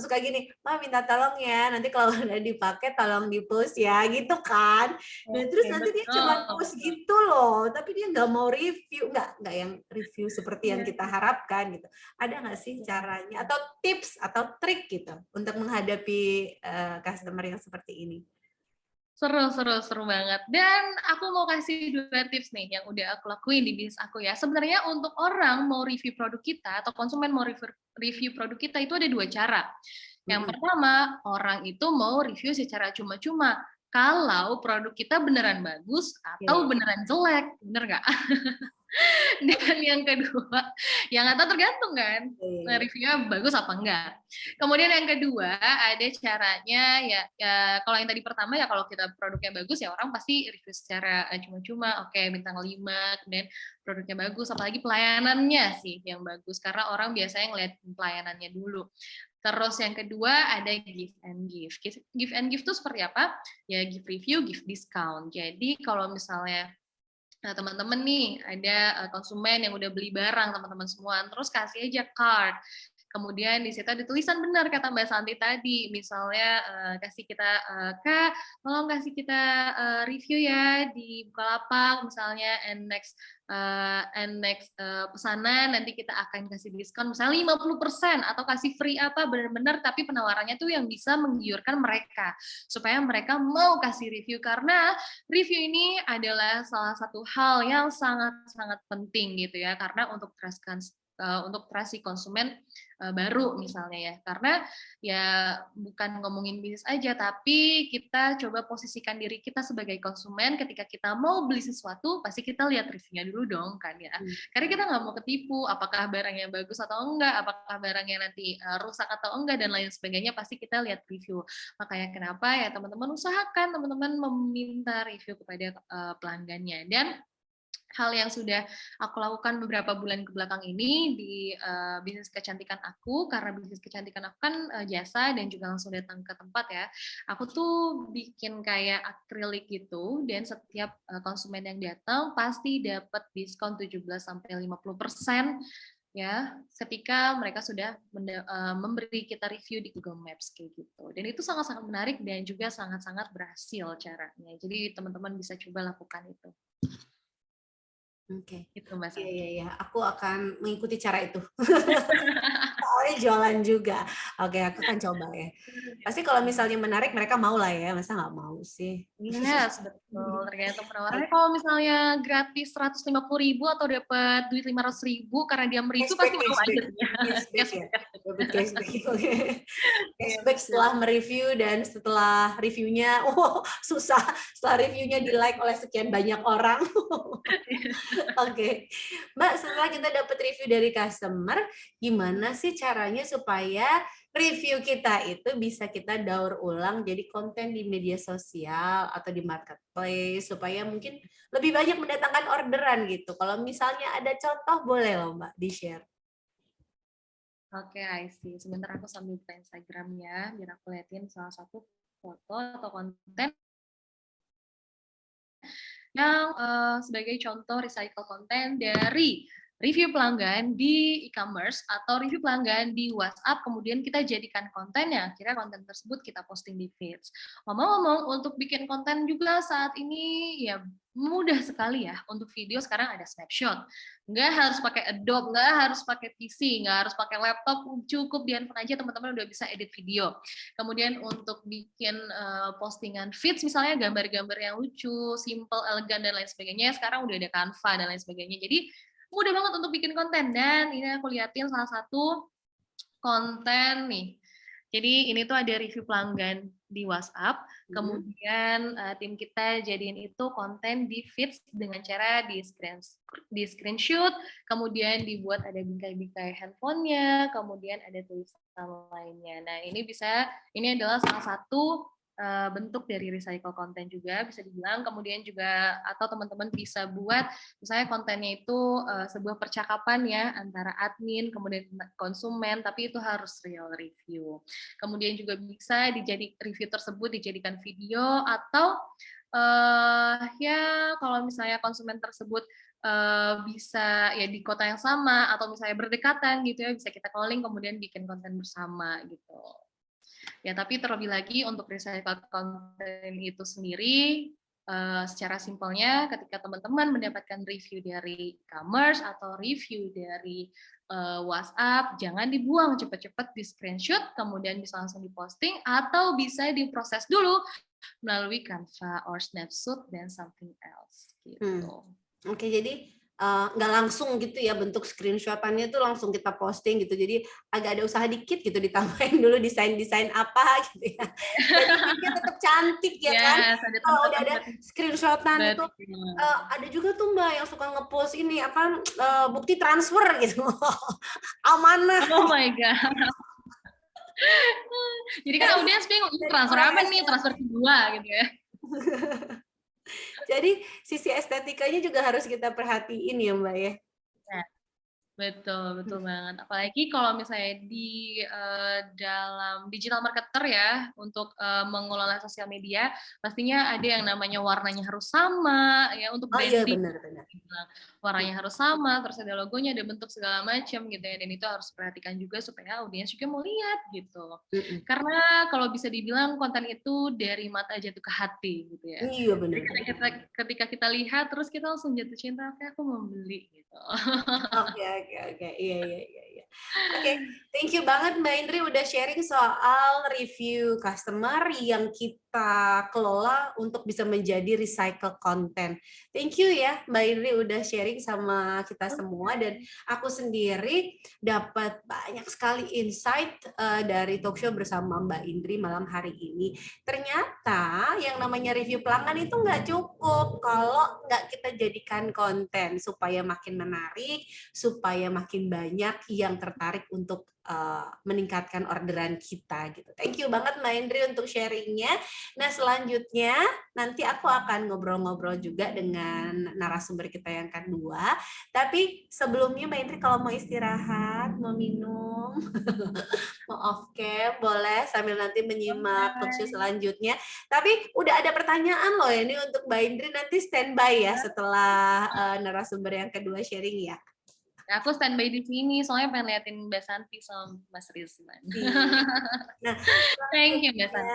suka gini, "Ma minta tolong ya, nanti kalau udah dipakai tolong di-post ya," gitu kan. Nah, terus
Oke,
nanti dia
betul,
cuma post
betul.
gitu loh, tapi dia nggak mau review, nggak yang review seperti yang
Iya,
kita harapkan gitu. Ada nggak sih
iya.
caranya atau tips atau trik gitu untuk menghadapi customer yang seperti ini?
Seru seru seru banget. Dan aku mau kasih 2 tips nih yang udah aku lakuin di bisnis aku ya. Sebenarnya untuk orang mau review produk kita atau konsumen mau review produk kita itu ada 2 cara. Yang
Mhm.
pertama, orang itu mau review secara cuma-cuma kalau produk kita beneran bagus atau
Oke.
beneran jelek, bener nggak? Dan yang kedua, yang nggak tahu tergantung kan,
Oke.
reviewnya bagus apa enggak. Kemudian yang kedua, ada caranya ya kalau yang tadi pertama ya kalau kita produknya bagus ya orang pasti review secara cuma-cuma, oke bintang 5, kemudian produknya bagus, apalagi pelayanannya sih yang bagus, karena orang biasanya ngeliat pelayanannya dulu. Terus yang kedua ada give and give. Give and give itu seperti apa? Ya give review, give discount. Jadi kalau misalnya teman-teman nih ada konsumen yang udah beli barang teman-teman semua, terus kasih aja card. Kemudian di situ ada tulisan benar kata Mbak Santi tadi, misalnya kasih kita Kak, tolong kasih kita review ya di Bukalapak misalnya, and next pesanan nanti kita akan kasih diskon misalnya 50% atau kasih free apa benar-benar, tapi penawarannya tuh yang bisa menggiurkan mereka supaya mereka mau kasih review, karena review ini adalah salah satu hal yang sangat-sangat penting gitu ya, karena untuk trust si konsumen baru misalnya ya, karena ya bukan ngomongin bisnis aja, tapi kita coba posisikan diri kita sebagai konsumen ketika kita mau beli sesuatu, pasti kita lihat reviewnya dulu dong kan ya, karena kita nggak mau ketipu, apakah barangnya bagus atau enggak, apakah barangnya nanti rusak atau enggak, dan lain sebagainya, pasti kita lihat review. Makanya kenapa ya teman-teman usahakan teman-teman meminta review kepada pelanggannya. Dan hal yang sudah aku lakukan beberapa bulan ke belakang ini di bisnis kecantikan aku, karena bisnis kecantikan aku kan jasa dan juga langsung datang ke tempat ya. Aku tuh bikin kayak akrilik gitu, dan setiap konsumen yang datang pasti dapat diskon 17-50% ya, ketika mereka sudah memberi kita review di Google Maps kayak gitu. Dan itu sangat-sangat menarik dan juga sangat-sangat berhasil caranya. Jadi teman-teman bisa coba lakukan itu.
Oke.
Itu Mbak
Iya,
Santi.
iya, iya. Aku akan mengikuti cara itu. Soalnya jualan juga. Oke, aku akan coba ya. Pasti kalau misalnya menarik, mereka mau lah ya. Masa nggak mau sih?
Yes, betul. Tergantung penawarannya. Kalau misalnya gratis 150.000 atau dapat duit 500.000 karena dia mereview,
Cashback,
pasti mau
cashback.
aja sih ya.
Cashback ya.
Cashback.
Dapat cashback. Oke.
Iya,
Cashback
betul.
setelah mereview dan setelah reviewnya, oh susah. Setelah reviewnya di like oleh sekian banyak orang. Oke, Mbak, setelah kita dapat review dari customer, gimana sih caranya supaya review kita itu bisa kita daur ulang jadi konten di media sosial atau di marketplace supaya mungkin lebih banyak mendatangkan orderan gitu. Kalau misalnya ada contoh boleh loh Mbak di-share.
Oke, I see. Sebentar aku sambil buka Instagramnya, biar aku liatin salah satu foto atau konten yang sebagai contoh recycle konten dari review pelanggan di e-commerce atau review pelanggan di WhatsApp, kemudian kita jadikan kontennya, akhirnya konten tersebut kita posting di feeds. Ngomong-ngomong, untuk bikin konten juga saat ini ya mudah sekali ya. Untuk video sekarang ada Snapshot, nggak harus pakai Adobe, nggak harus pakai PC, nggak harus pakai laptop, cukup di handphone aja teman-teman udah bisa edit video. Kemudian untuk bikin postingan feeds misalnya gambar-gambar yang lucu, simple, elegan dan lain sebagainya, sekarang udah ada Canva dan lain sebagainya. Jadi mudah banget untuk bikin konten, dan ini aku liatin salah satu konten nih. Jadi ini tuh ada review pelanggan di WhatsApp, kemudian tim kita jadiin itu konten di feeds dengan cara di screenshot, kemudian dibuat ada bingkai-bingkai handphonenya, kemudian ada tulisan lainnya. Nah ini adalah salah satu bentuk dari recycle konten juga bisa dibilang. Kemudian juga atau teman-teman bisa buat misalnya kontennya itu sebuah percakapan ya antara admin kemudian konsumen, tapi itu harus real review. Kemudian juga bisa review tersebut dijadikan video, atau ya kalau misalnya konsumen tersebut bisa ya di kota yang sama atau misalnya berdekatan gitu ya, bisa kita calling kemudian bikin konten bersama gitu. Ya, tapi terlebih lagi untuk recycle konten itu sendiri, secara simpelnya ketika teman-teman mendapatkan review dari e-commerce atau review dari WhatsApp, jangan dibuang, cepat-cepat di-screenshot, kemudian bisa langsung diposting, atau bisa diproses dulu melalui Canva or Snapshot dan something else gitu.
Oke, jadi nggak langsung gitu ya bentuk screenshot-annya tuh langsung kita posting gitu. Jadi agak ada usaha dikit gitu ditambahin dulu desain-desain apa gitu ya. Jadi bikin tetap cantik ya kan.
Yes, ada
Kalau udah ada
tempat-tempat.
screenshot-an itu ada juga tuh Mbak yang suka ngepost ini apa bukti transfer gitu. Amanah.
Oh my god. Jadi kan audiens bingung, ini transfer apa nih? Transfer kedua gitu ya.
Jadi sisi estetikanya juga harus kita perhatiin ya Mbak ya.
Betul, betul banget. Apalagi kalau misalnya di dalam digital marketer ya, untuk mengelola sosial media, pastinya ada yang namanya warnanya harus sama, ya untuk
Iya
branding.
benar-benar.
Warnanya harus sama, terus ada logonya, ada bentuk segala macam gitu ya, dan itu harus perhatikan juga supaya audiens juga mau lihat gitu. Karena kalau bisa dibilang konten itu dari mata jatuh ke hati gitu ya.
Iya benar.
Ketika kita lihat, terus kita langsung jatuh cinta, oke aku mau beli gitu.
Oke. Iya. Oke, thank you banget Mbak Indri udah sharing soal review customer yang kita kelola untuk bisa menjadi recycle content. Thank you ya Mbak Indri udah sharing sama kita semua, dan aku sendiri dapat banyak sekali insight dari talk show bersama Mbak Indri malam hari ini. Ternyata yang namanya review pelanggan itu nggak cukup kalau nggak kita jadikan konten supaya makin menarik, supaya makin banyak yang tertarik untuk meningkatkan orderan kita gitu. Thank you banget Mbak Indri untuk sharingnya. Nah selanjutnya nanti aku akan ngobrol-ngobrol juga dengan narasumber kita yang kedua. Tapi sebelumnya Mbak Indri kalau mau istirahat, mau minum, mau off cam, boleh sambil nanti menyimak talk show selanjutnya. Tapi udah ada pertanyaan loh ini untuk Mbak Indri, nanti standby ya setelah narasumber yang kedua sharing ya.
Aku standby di sini, soalnya pengen liatin Mbak Santi sama Mas Rizman.
Nah,
thank you Mbak Santi.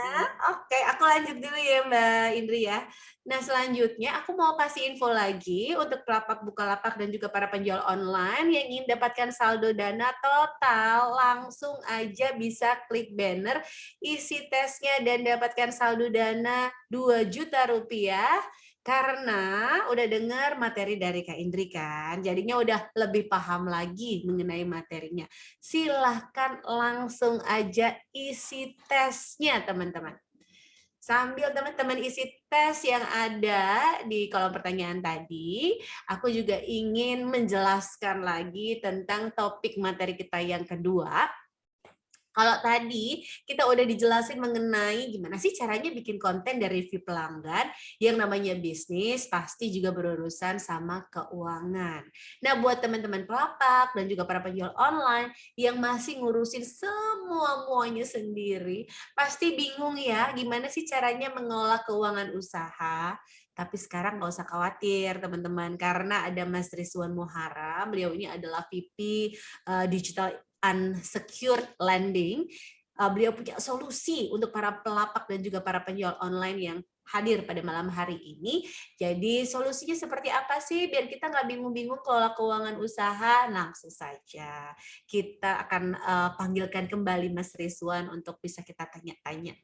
Oke, aku lanjut dulu ya Mbak Indri ya. Nah, selanjutnya aku mau kasih info lagi untuk pelapak Bukalapak dan juga para penjual online yang ingin dapatkan saldo dana total, langsung aja bisa klik banner, isi tesnya dan dapatkan saldo dana 2 juta rupiah. Karena udah dengar materi dari Kak Indri kan, jadinya udah lebih paham lagi mengenai materinya. Silahkan langsung aja isi tesnya teman-teman. Sambil teman-teman isi tes yang ada di kolom pertanyaan tadi, aku juga ingin menjelaskan lagi tentang topik materi kita yang kedua. Kalau tadi kita udah dijelasin mengenai gimana sih caranya bikin konten dari review pelanggan, yang namanya bisnis pasti juga berurusan sama keuangan. Nah, buat teman-teman pelapak dan juga para penjual online yang masih ngurusin semuanya sendiri, pasti bingung ya gimana sih caranya mengelola keuangan usaha. Tapi sekarang nggak usah khawatir teman-teman, karena ada Mas Rizwan Muharam, beliau ini adalah VP Digital Unsecured Lending. Beliau punya solusi untuk para pelapak dan juga para penjual online yang hadir pada malam hari ini. Jadi solusinya seperti apa sih biar kita nggak bingung-bingung kelola keuangan usaha? Langsung saja kita akan panggilkan kembali Mas Rizwan untuk bisa kita tanya-tanya.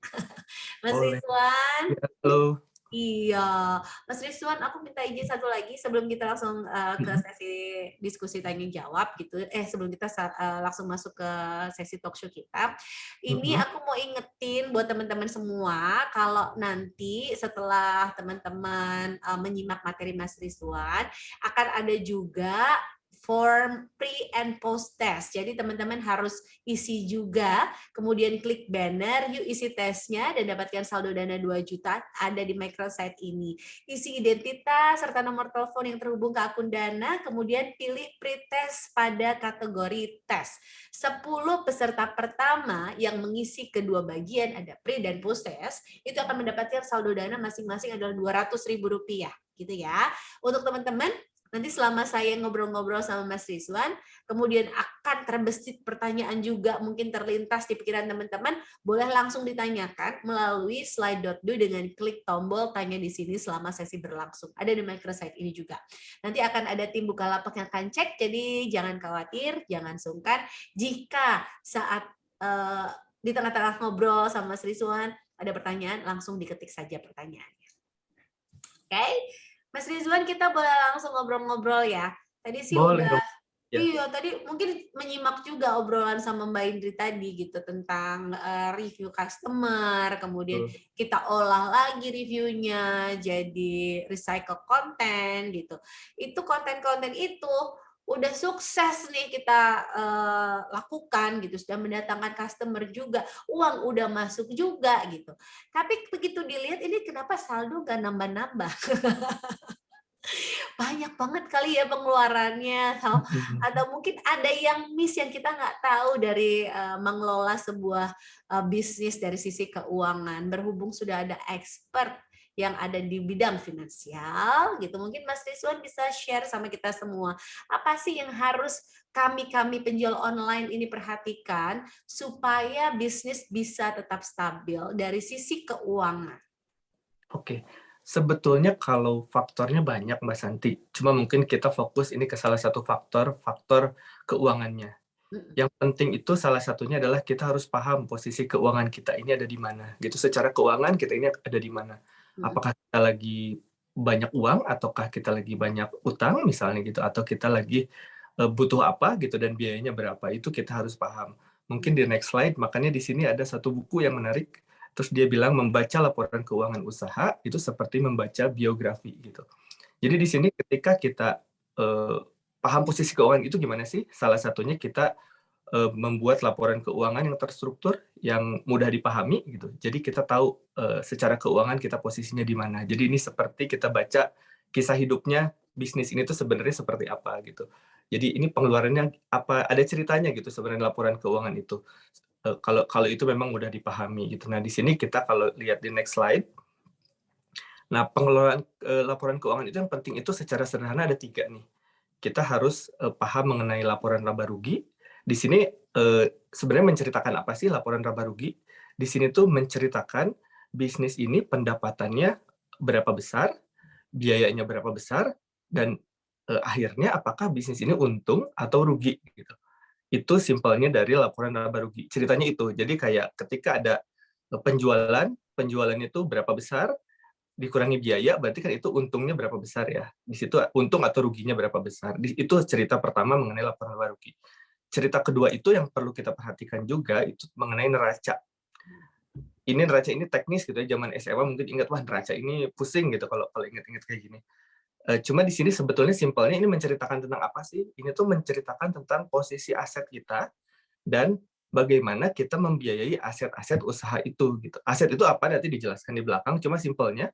Mas Rizwan.
Halo.
Iya, Mas Rizwan, aku minta izin satu lagi sebelum kita langsung ke sesi diskusi tanya jawab gitu. Sebelum kita langsung masuk ke sesi talk show kita, ini aku mau ingetin buat teman-teman semua kalau nanti setelah teman-teman menyimak materi Mas Rizwan, akan ada juga form pre and post test. Jadi teman-teman harus isi juga, kemudian klik banner, yuk isi tesnya dan dapatkan saldo dana 2 juta ada di microsite ini. Isi identitas serta nomor telepon yang terhubung ke akun Dana, kemudian pilih pre-test pada kategori tes. 10 peserta pertama yang mengisi kedua bagian ada pre dan post test, itu akan mendapatkan saldo dana masing-masing adalah Rp200.000 gitu ya. Untuk teman-teman Nanti selama saya ngobrol-ngobrol sama Mas Rizwan, kemudian akan terbesit pertanyaan juga mungkin terlintas di pikiran teman-teman, boleh langsung ditanyakan melalui slide.do dengan klik tombol tanya di sini selama sesi berlangsung. Ada di microsite ini juga. Nanti akan ada tim Bukalapak yang akan cek, jadi jangan khawatir, jangan sungkan. Jika saat di tengah-tengah ngobrol sama Mas Rizwan ada pertanyaan, langsung diketik saja pertanyaannya. Oke? Mas Rizwan, kita boleh langsung ngobrol-ngobrol ya. Tadi sih
Boleh
udah,
dong. Ya.
iya tadi mungkin menyimak juga obrolan sama Mbak Indri tadi gitu tentang review customer, kemudian kita olah lagi reviewnya jadi recycle content gitu. Itu konten-konten itu udah sukses nih kita lakukan gitu, sudah mendatangkan customer juga, uang udah masuk juga gitu. Tapi begitu dilihat ini kenapa saldo nggak nambah-nambah? Banyak banget kali ya pengeluarannya, atau mungkin ada yang miss yang kita nggak tahu dari mengelola sebuah bisnis dari sisi keuangan. Berhubung sudah ada expert yang ada di bidang finansial gitu, mungkin Mas Rizwan bisa share sama kita semua apa sih yang harus kami penjual online ini perhatikan supaya bisnis bisa tetap stabil dari sisi keuangan.
Oke, sebetulnya kalau faktornya banyak Mbak Santi, cuma mungkin kita fokus ini ke salah satu faktor keuangannya. Yang penting itu salah satunya adalah kita harus paham posisi keuangan kita ini ada di mana. Gitu, secara keuangan kita ini ada di mana. Apakah kita lagi banyak uang, ataukah kita lagi banyak utang misalnya gitu, atau kita lagi butuh apa gitu dan biayanya berapa, itu kita harus paham. Mungkin di next slide, makanya di sini ada satu buku yang menarik, terus dia bilang membaca laporan keuangan usaha itu seperti membaca biografi gitu. Jadi di sini ketika kita paham posisi keuangan itu gimana sih, salah satunya kita membuat laporan keuangan yang terstruktur, yang mudah dipahami gitu. Jadi kita tahu secara keuangan kita posisinya di mana. Jadi ini seperti kita baca kisah hidupnya bisnis ini tuh sebenarnya seperti apa gitu. Jadi ini pengeluarannya apa, ada ceritanya gitu sebenarnya laporan keuangan itu. Kalau itu memang mudah dipahami gitu. Nah di sini kita kalau lihat di next slide, nah pengelolaan laporan keuangan itu yang penting itu secara sederhana ada 3 nih. Kita harus paham mengenai laporan laba rugi. Di sini sebenarnya menceritakan apa sih laporan laba rugi? Di sini tuh menceritakan bisnis ini pendapatannya berapa besar, biayanya berapa besar, dan akhirnya apakah bisnis ini untung atau rugi gitu. Itu simpelnya dari laporan laba rugi. Ceritanya itu. Jadi kayak ketika ada penjualan itu berapa besar, dikurangi biaya, berarti kan itu untungnya berapa besar ya. Di situ untung atau ruginya berapa besar. Itu cerita pertama mengenai laporan laba rugi. Cerita kedua itu yang perlu kita perhatikan juga, itu mengenai neraca. Ini neraca ini teknis gitu ya, zaman SMA mungkin ingat, wah neraca ini pusing gitu kalau ingat-ingat kayak gini. Cuma di sini sebetulnya simpelnya ini menceritakan tentang apa sih? Ini tuh menceritakan tentang posisi aset kita dan bagaimana kita membiayai aset-aset usaha itu gitu. Aset itu apa nanti dijelaskan di belakang, cuma simpelnya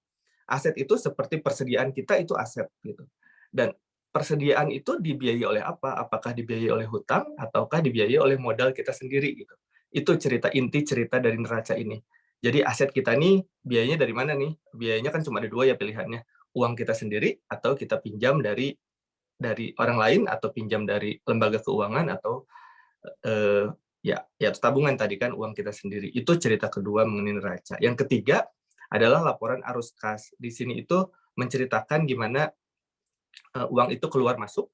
aset itu seperti persediaan kita itu aset gitu. Dan persediaan itu dibiayai oleh apa? Apakah dibiayai oleh hutang ataukah dibiayai oleh modal kita sendiri gitu. Itu inti cerita dari neraca ini. Jadi aset kita nih biayanya dari mana nih? Biayanya kan cuma ada 2 ya pilihannya. Uang kita sendiri atau kita pinjam dari orang lain atau pinjam dari lembaga keuangan atau ya tabungan tadi kan uang kita sendiri. Itu cerita kedua mengenai neraca. Yang ketiga adalah laporan arus kas. Di sini itu menceritakan gimana uang itu keluar masuk,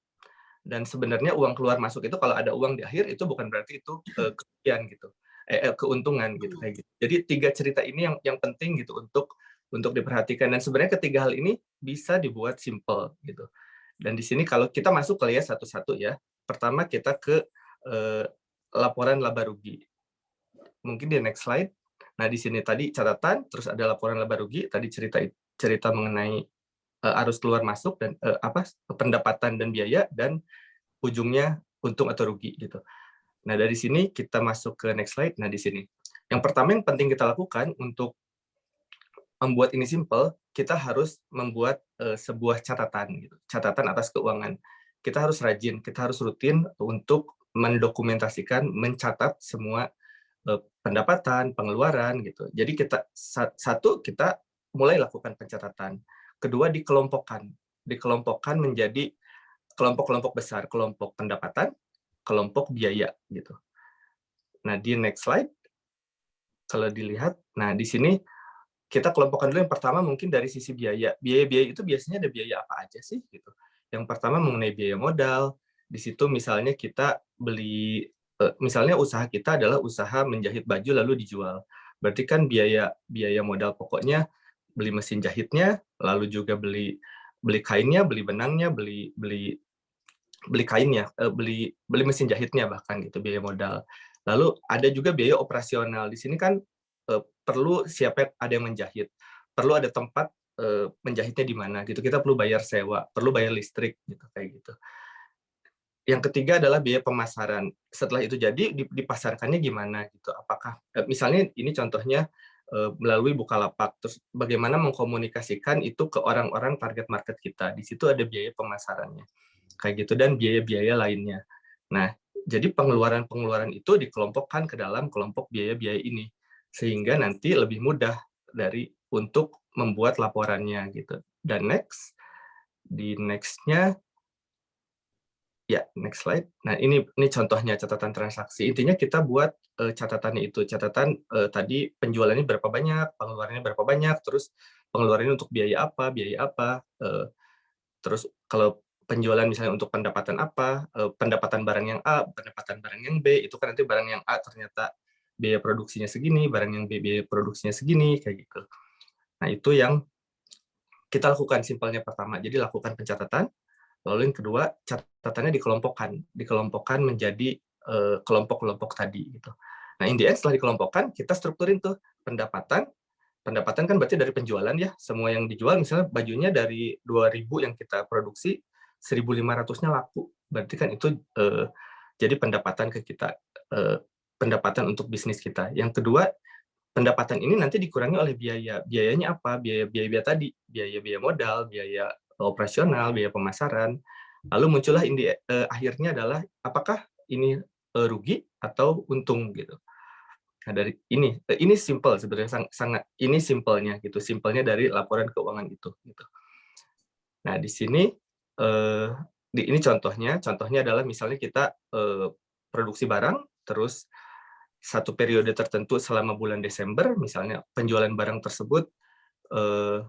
dan sebenarnya uang keluar masuk itu kalau ada uang di akhir itu bukan berarti itu kerugian gitu, keuntungan gitu kayak gitu. Jadi 3 cerita ini yang penting gitu untuk diperhatikan, dan sebenarnya ketiga hal ini bisa dibuat simple gitu. Dan di sini kalau kita masuk kali ya satu-satu ya. Pertama kita ke laporan laba rugi. Mungkin di next slide. Nah, di sini tadi catatan, terus ada laporan laba rugi, tadi cerita mengenai arus keluar masuk dan pendapatan dan biaya, dan ujungnya untung atau rugi gitu. Nah, dari sini kita masuk ke next slide. Nah, di sini. Yang pertama yang penting kita lakukan untuk membuat ini simple, kita harus membuat sebuah catatan gitu. Catatan atas keuangan. Kita harus rajin, kita harus rutin untuk mendokumentasikan, mencatat semua pendapatan, pengeluaran gitu. Jadi kita mulai lakukan pencatatan. Kedua dikelompokkan menjadi kelompok-kelompok besar, kelompok pendapatan, kelompok biaya gitu. Nah, di next slide kalau dilihat, nah di sini kita kelompokkan dulu yang pertama mungkin dari sisi biaya. Biaya-biaya itu biasanya ada biaya apa aja sih gitu. Yang pertama mengenai biaya modal. Di situ misalnya kita beli misalnya usaha kita adalah usaha menjahit baju lalu dijual. Berarti kan biaya biaya modal pokoknya beli mesin jahitnya, lalu juga beli beli kainnya, beli benangnya, beli beli beli kainnya, beli beli mesin jahitnya bahkan gitu biaya modal. Lalu ada juga biaya operasional. Di sini kan perlu siapa ada yang menjahit, perlu ada tempat menjahitnya di mana gitu. Kita perlu bayar sewa, perlu bayar listrik gitu kayak gitu. Yang ketiga adalah biaya pemasaran. Setelah itu jadi dipasarkannya gimana gitu. Apakah misalnya ini contohnya melalui Bukalapak, terus bagaimana mengkomunikasikan itu ke orang-orang target market kita. Di situ ada biaya pemasarannya kayak gitu dan biaya-biaya lainnya. Nah, jadi pengeluaran-pengeluaran itu dikelompokkan ke dalam kelompok biaya-biaya ini sehingga nanti lebih mudah dari untuk membuat laporannya gitu. Dan di next-nya ya, next slide. Nah, ini contohnya catatan transaksi. Intinya kita buat catatannya itu, catatan tadi penjualannya berapa banyak, pengeluarannya berapa banyak, terus pengeluarannya untuk biaya apa, terus kalau penjualan misalnya untuk pendapatan apa, pendapatan barang yang A, pendapatan barang yang B, itu kan nanti barang yang A ternyata biaya produksinya segini, barang yang B biaya produksinya segini, kayak gitu. Nah, itu yang kita lakukan simpelnya pertama. Jadi lakukan pencatatan, lalu yang kedua catatannya dikelompokkan menjadi kelompok-kelompok tadi gitu. Nah, in the end setelah dikelompokkan kita strukturin tuh pendapatan. Pendapatan kan berarti dari penjualan ya. Semua yang dijual misalnya bajunya dari 2.000 yang kita produksi 1.500-nya laku. Berarti kan itu jadi pendapatan ke kita, pendapatan untuk bisnis kita. Yang kedua, pendapatan ini nanti dikurangi oleh biaya. Biayanya apa? Biaya-biaya tadi, biaya-biaya modal, biaya operasional, biaya pemasaran. Lalu muncullah akhirnya adalah apakah ini rugi atau untung gitu. Nah, dari ini simple sebenarnya sangat ini simpelnya gitu, simpelnya dari laporan keuangan itu gitu. Nah, di sini ini contohnya adalah misalnya kita produksi barang terus satu periode tertentu selama bulan Desember misalnya penjualan barang tersebut 10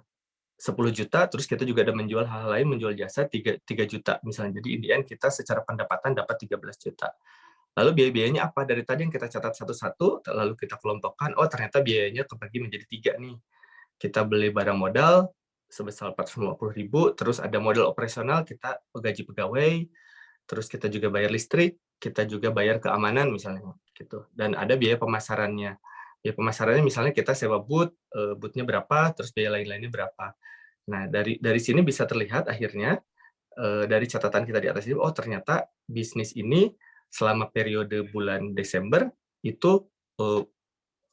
juta, terus kita juga ada menjual hal lain, menjual jasa 3 juta misalnya. Jadi in the end kita secara pendapatan dapat 13 juta. Lalu biaya-biayanya apa? Dari tadi yang kita catat satu-satu, lalu kita kelompokkan, oh ternyata biayanya terbagi menjadi 3 nih. Kita beli barang modal sebesar 450.000, terus ada modal operasional, kita gaji pegawai, terus kita juga bayar listrik, kita juga bayar keamanan misalnya gitu. Dan ada biaya pemasarannya. Biaya pemasarannya misalnya kita sewa booth-nya berapa, terus biaya lain-lainnya berapa. Nah, dari sini bisa terlihat akhirnya dari catatan kita di atas ini, oh ternyata bisnis ini selama periode bulan Desember itu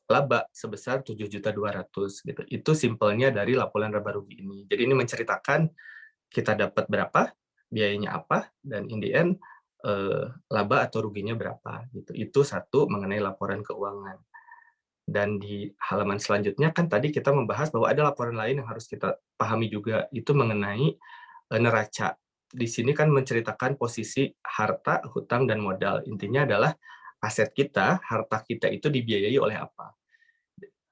laba sebesar 7.200.000 gitu. Itu simpelnya dari laporan laba rugi ini. Jadi ini menceritakan kita dapat berapa, biayanya apa, dan in the end laba atau ruginya berapa gitu. Itu satu mengenai laporan keuangan. Dan di halaman selanjutnya kan tadi kita membahas bahwa ada laporan lain yang harus kita pahami juga, itu mengenai neraca. Di sini kan menceritakan posisi harta, hutang, dan modal. Intinya adalah aset kita, harta kita itu dibiayai oleh apa.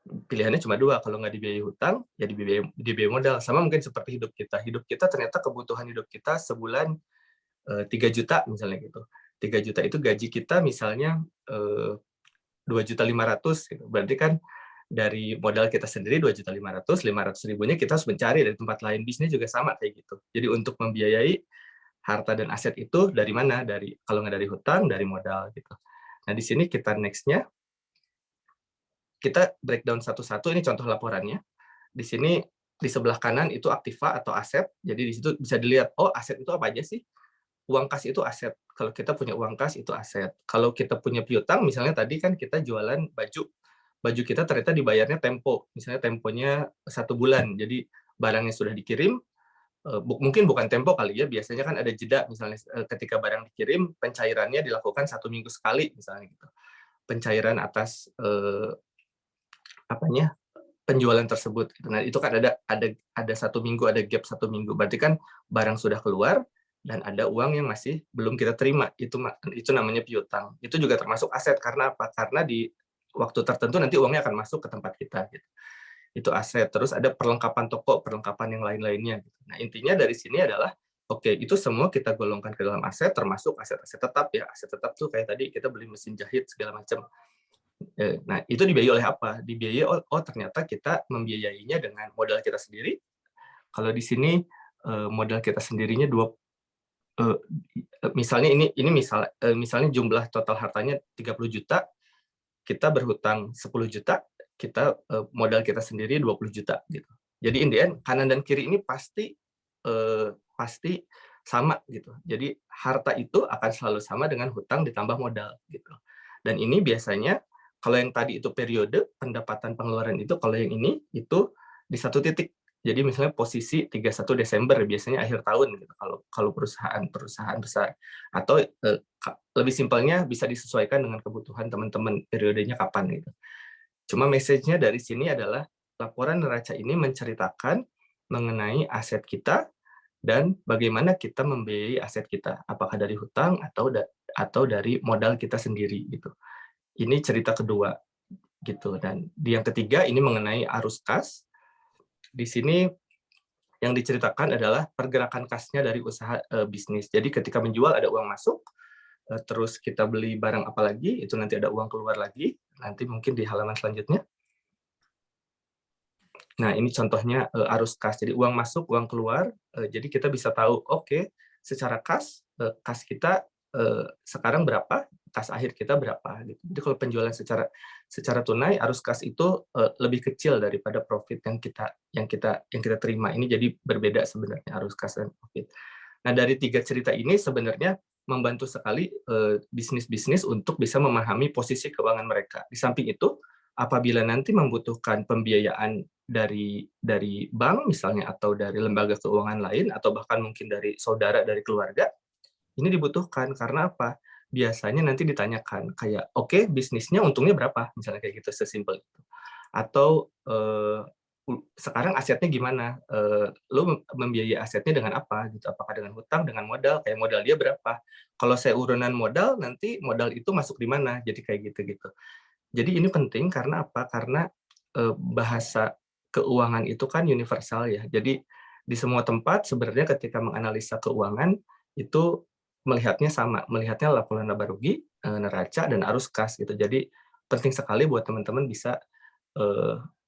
Pilihannya cuma dua, kalau nggak dibiayai hutang, ya dibiayai modal. Sama mungkin seperti hidup kita. Hidup kita ternyata kebutuhan hidup kita sebulan 3 juta misalnya gitu. 3 juta itu gaji kita misalnya 2.500.000 gitu. Berarti kan dari modal kita sendiri 2.500.000, 500.000-nya kita harus mencari dari tempat lain. Bisnis juga sama kayak gitu. Jadi untuk membiayai harta dan aset itu dari mana? Kalau nggak dari hutang, dari modal gitu. Nah, di sini kita next-nya kita breakdown satu-satu. Ini contoh laporannya. Di sini di sebelah kanan itu aktiva atau aset. Jadi di situ bisa dilihat, oh aset itu apa aja sih? Uang kas itu aset. Kalau kita punya uang kas itu aset. Kalau kita punya piutang, misalnya tadi kan kita jualan baju. Baju kita ternyata dibayarnya tempo. Misalnya temponya 1 bulan. Jadi barangnya sudah dikirim, mungkin bukan tempo kali ya. Biasanya kan ada jeda. Misalnya ketika barang dikirim, pencairannya dilakukan 1 minggu sekali, misalnya gitu. Pencairan atas penjualan tersebut. Nah itu kan ada 1 minggu, ada gap 1 minggu. Berarti kan barang sudah keluar, dan ada uang yang masih belum kita terima, itu namanya piutang. Itu juga termasuk aset, karena apa? Karena di waktu tertentu nanti uangnya akan masuk ke tempat kita gitu. Itu aset. Terus ada perlengkapan toko, perlengkapan yang lain-lainnya gitu. Nah, intinya dari sini adalah oke, itu semua kita golongkan ke dalam aset, termasuk aset-aset tetap ya. Aset tetap tuh kayak tadi kita beli mesin jahit segala macam. Nah, itu dibiayai oleh apa? Dibiayai, ternyata kita membiayainya dengan modal kita sendiri. Kalau di sini modal kita sendirinya misalnya misalnya jumlah total hartanya 30 juta, kita berhutang 10 juta, kita modal kita sendiri 20 juta gitu. Jadi in the end kanan dan kiri ini pasti sama gitu. Jadi harta itu akan selalu sama dengan hutang ditambah modal gitu. Dan ini biasanya kalau yang tadi itu periode pendapatan pengeluaran itu, kalau yang ini itu di satu titik. Jadi misalnya posisi 31 Desember biasanya akhir tahun gitu kalau perusahaan besar, atau lebih simpelnya bisa disesuaikan dengan kebutuhan teman-teman periodenya kapan gitu. Cuma message-nya dari sini adalah laporan neraca ini menceritakan mengenai aset kita dan bagaimana kita membiayai aset kita, apakah dari hutang atau dari modal kita sendiri gitu. Ini cerita kedua gitu. Dan yang ketiga ini mengenai arus kas. Di sini yang diceritakan adalah pergerakan kasnya dari usaha bisnis. Jadi ketika menjual ada uang masuk, terus kita beli barang apa lagi, itu nanti ada uang keluar lagi, nanti mungkin di halaman selanjutnya. Nah, ini contohnya arus kas. Jadi uang masuk, uang keluar, jadi kita bisa tahu, oke, secara kas kita sekarang berapa, kas akhir kita berapa gitu. Jadi kalau penjualan secara tunai, arus kas itu lebih kecil daripada profit yang kita terima. Ini jadi berbeda sebenarnya arus kas dan profit. Nah, dari 3 cerita ini sebenarnya membantu sekali bisnis-bisnis untuk bisa memahami posisi keuangan mereka. Di samping itu, apabila nanti membutuhkan pembiayaan dari bank misalnya, atau dari lembaga keuangan lain, atau bahkan mungkin dari saudara, dari keluarga, ini dibutuhkan. Karena apa? Biasanya nanti ditanyakan kayak, oke, bisnisnya untungnya berapa? Misalnya kayak gitu, sesimpel itu. Atau sekarang asetnya gimana? Lo membiayai asetnya dengan apa? Gitu. Apakah dengan hutang, dengan modal? Kayak modal dia berapa? Kalau saya urunan modal, nanti modal itu masuk di mana? Jadi kayak gitu-gitu. Jadi ini penting karena apa? Karena bahasa keuangan itu kan universal ya. Jadi di semua tempat sebenarnya ketika menganalisa keuangan itu melihatnya sama, melihatnya laporan laba rugi, neraca, dan arus kas gitu. Jadi penting sekali buat teman-teman bisa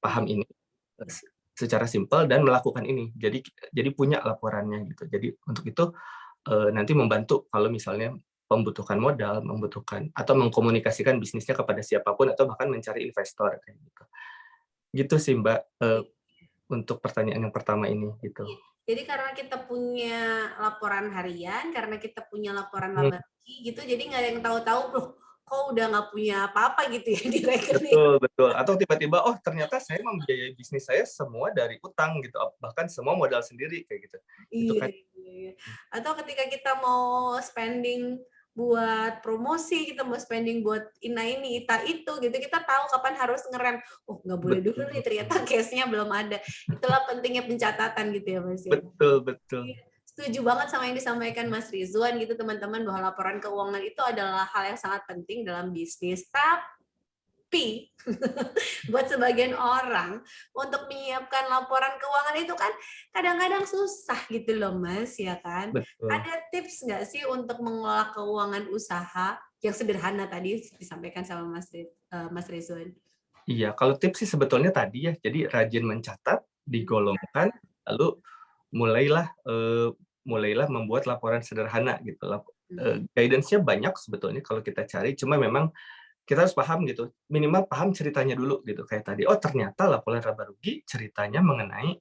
paham ini secara simpel dan melakukan ini. Jadi punya laporannya gitu. Jadi untuk itu nanti membantu kalau misalnya membutuhkan modal, atau mengkomunikasikan bisnisnya kepada siapapun, atau bahkan mencari investor kayak gitu. Gitu sih Mbak, untuk pertanyaan yang pertama ini gitu.
Jadi karena kita punya laporan harian, karena kita punya laporan laba rugi gitu, jadi nggak ada yang tahu-tahu loh, kok udah nggak punya apa-apa gitu ya di rekening.
Betul. Atau tiba-tiba, ternyata saya membiayai bisnis saya semua dari utang gitu, bahkan semua modal sendiri kayak gitu. Itu kan.
Iya. Atau ketika kita mau spending buat promosi, kita mau spending buat ini, ita itu gitu, kita tahu kapan harus ngerem. Oh, nggak boleh dulu nih, ternyata case-nya belum ada. Itulah pentingnya pencatatan gitu ya, Mas.
Betul.
Setuju banget sama yang disampaikan Mas Rizwan gitu, teman-teman, bahwa laporan keuangan itu adalah hal yang sangat penting dalam bisnis. Tapi buat sebagian orang untuk menyiapkan laporan keuangan itu kan kadang-kadang susah gitu loh Mas, ya kan?
Betul.
Ada tips nggak sih untuk mengelola keuangan usaha yang sederhana tadi disampaikan sama Mas Rizwan?
Iya, kalau tips sih sebetulnya tadi ya, jadi rajin mencatat, digolongkan, lalu mulailah membuat laporan sederhana gitu. Guidance-nya banyak sebetulnya kalau kita cari, cuma memang kita harus paham gitu, minimal paham ceritanya dulu gitu, kayak tadi, ternyata laporan laba rugi ceritanya mengenai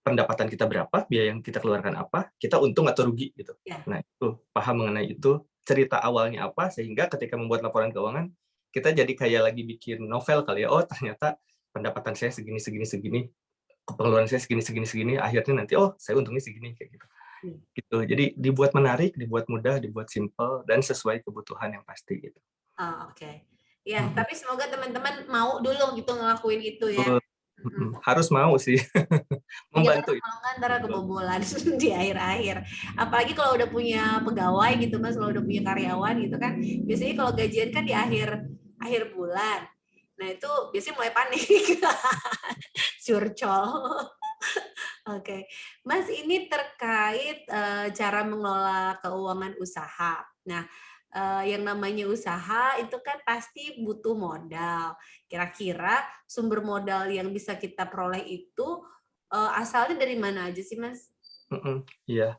pendapatan kita berapa, biaya yang kita keluarkan apa, kita untung atau rugi gitu.
Ya.
Nah, itu paham mengenai itu, cerita awalnya apa, sehingga ketika membuat laporan keuangan, kita jadi kayak lagi bikin novel kali ya, ternyata pendapatan saya segini, pengeluaran saya segini, akhirnya nanti, saya untungnya segini, kayak gitu. Gitu. Jadi dibuat menarik, dibuat mudah, dibuat simple, dan sesuai kebutuhan yang pasti gitu.
Oke. Ya, tapi semoga teman-teman mau dulu gitu ngelakuin itu ya.
Harus mau sih. Membantu
Jangan
itu.
kalau nggak ntar kebobolan di akhir-akhir. Apalagi kalau udah punya pegawai gitu Mas, kalau udah punya karyawan gitu kan. Biasanya kalau gajian kan di akhir bulan. Nah itu biasanya mulai panik. Curcol. Oke, Mas ini terkait cara mengelola keuangan usaha. Nah, yang namanya usaha itu kan pasti butuh modal. Kira-kira sumber modal yang bisa kita peroleh itu asalnya dari mana aja sih, Mas?
Iya.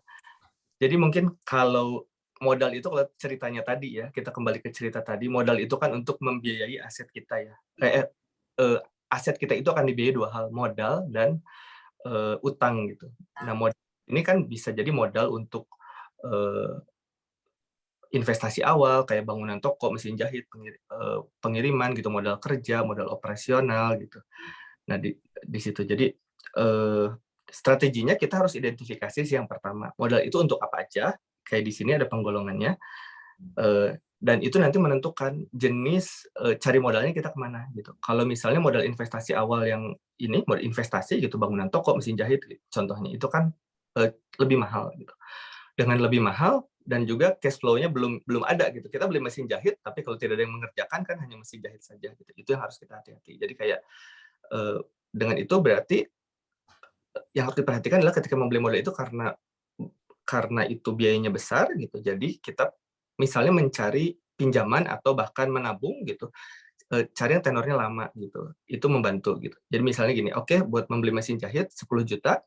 Jadi mungkin kalau modal itu kalau ceritanya tadi ya, kita kembali ke cerita tadi, modal itu kan untuk membiayai aset kita ya. Aset kita itu akan dibiayai dua hal, modal dan utang gitu. Nah, modal ini kan bisa jadi modal untuk investasi awal kayak bangunan toko, mesin jahit, pengiriman gitu, modal kerja, modal operasional gitu. Nah, di situ. Jadi strateginya kita harus identifikasi sih yang pertama. Modal itu untuk apa aja? Kayak di sini ada penggolongannya. Dan itu nanti menentukan jenis cari modalnya kita kemana gitu. Kalau misalnya modal investasi awal yang ini, modal investasi gitu, bangunan toko, mesin jahit, gitu, contohnya itu kan lebih mahal gitu. Dengan lebih mahal dan juga cash flow-nya belum ada gitu. Kita beli mesin jahit, tapi kalau tidak ada yang mengerjakan kan hanya mesin jahit saja gitu. Itu yang harus kita hati-hati. Jadi kayak dengan itu berarti yang harus diperhatikan adalah ketika membeli modal itu karena itu biayanya besar gitu. Jadi kita misalnya mencari pinjaman atau bahkan menabung gitu, cari yang tenornya lama gitu. Itu membantu gitu. Jadi misalnya gini, oke, buat membeli mesin jahit 10 juta,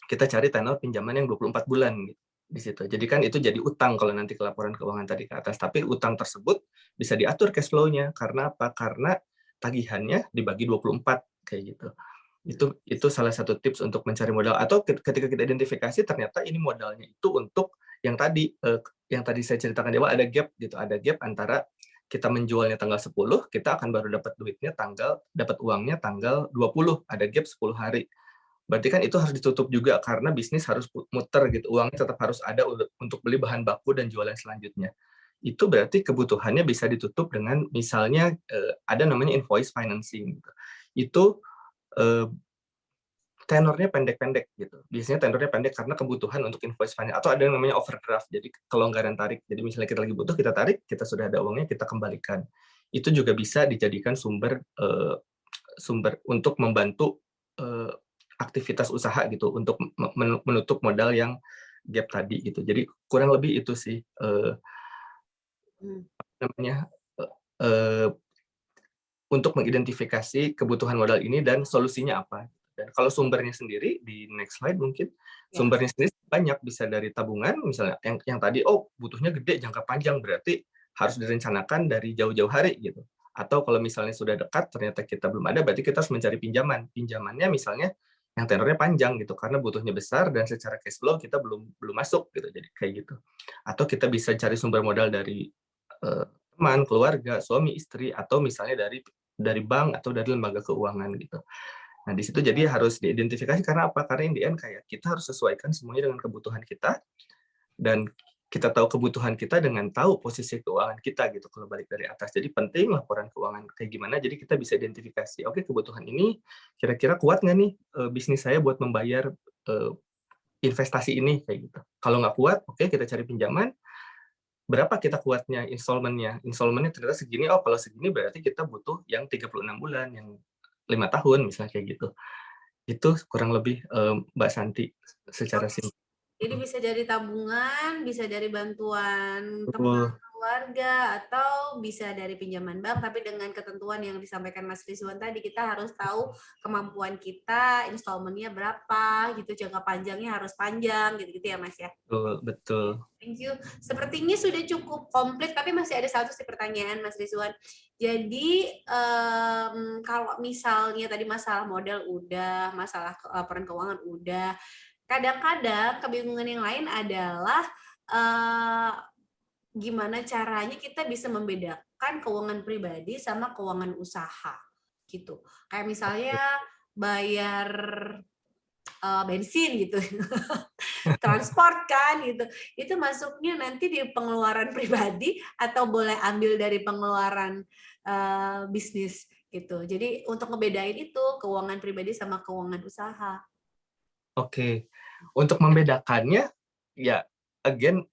kita cari tenor pinjaman yang 24 bulan gitu di situ. Jadi kan itu jadi utang kalau nanti ke laporan keuangan tadi ke atas. Tapi utang tersebut bisa diatur cash flow-nya. Karena apa? Karena tagihannya dibagi 24 kayak gitu. Itu salah satu tips untuk mencari modal. Atau ketika kita identifikasi ternyata ini modalnya itu untuk yang tadi saya ceritakan di awal, ada gap gitu. Ada gap antara kita menjualnya tanggal 10, kita akan baru dapat uangnya tanggal 20, ada gap 10 hari. Berarti kan itu harus ditutup juga karena bisnis harus muter gitu. Uangnya tetap harus ada untuk beli bahan baku dan jualan selanjutnya. Itu berarti kebutuhannya bisa ditutup dengan misalnya ada namanya invoice financing gitu. Itu tenornya pendek-pendek gitu. Biasanya tenornya pendek karena kebutuhan untuk invoice finance atau ada yang namanya overdraft. Jadi kelonggaran tarik. Jadi misalnya kita lagi butuh, kita tarik, kita sudah ada uangnya, kita kembalikan. Itu juga bisa dijadikan sumber untuk membantu aktivitas usaha gitu untuk menutup modal yang gap tadi gitu. Jadi kurang lebih itu sih namanya untuk mengidentifikasi kebutuhan modal ini dan solusinya apa. Dan kalau sumbernya sendiri di next slide mungkin sumbernya sendiri banyak, bisa dari tabungan misalnya yang tadi butuhnya gede jangka panjang berarti harus direncanakan dari jauh-jauh hari gitu. Atau kalau misalnya sudah dekat ternyata kita belum ada berarti kita harus mencari pinjaman. Pinjamannya misalnya yang tenornya panjang gitu karena butuhnya besar dan secara cash flow kita belum masuk gitu. Jadi kayak gitu. Atau kita bisa cari sumber modal dari teman, keluarga, suami, istri atau misalnya dari bank atau dari lembaga keuangan gitu. Nah, di situ jadi harus diidentifikasi karena apa? Karena in the end kayak kita harus sesuaikan semuanya dengan kebutuhan kita dan kita tahu kebutuhan kita dengan tahu posisi keuangan kita gitu kalau balik dari atas. Jadi penting laporan keuangan kayak gimana jadi kita bisa identifikasi oke kebutuhan ini kira-kira kuat nggak nih bisnis saya buat membayar investasi ini kayak gitu. Kalau nggak kuat, oke kita cari pinjaman. Berapa kita kuatnya installment-nya ternyata segini, kalau segini berarti kita butuh yang 36 bulan, yang 5 tahun misalnya kayak gitu. Itu kurang lebih Mbak Santi secara simpel.
Jadi bisa dari tabungan, bisa dari bantuan
Betul.
teman, keluarga, atau bisa dari pinjaman bank, tapi dengan ketentuan yang disampaikan Mas Rizwan tadi, kita harus tahu kemampuan kita, installment-nya berapa, gitu, jangka panjangnya harus panjang, gitu-gitu ya Mas ya?
Betul.
Thank you. Sepertinya sudah cukup komplit, tapi masih ada satu sih pertanyaan Mas Rizwan. Jadi, kalau misalnya tadi masalah modal udah, masalah laporan keuangan udah, kadang-kadang kebingungan yang lain adalah gimana caranya kita bisa membedakan keuangan pribadi sama keuangan usaha gitu. Kayak misalnya bayar bensin gitu, transport kan gitu. Itu masuknya nanti di pengeluaran pribadi atau boleh ambil dari pengeluaran bisnis gitu. Jadi untuk ngebedain itu keuangan pribadi sama keuangan usaha.
Oke, untuk membedakannya, ya again,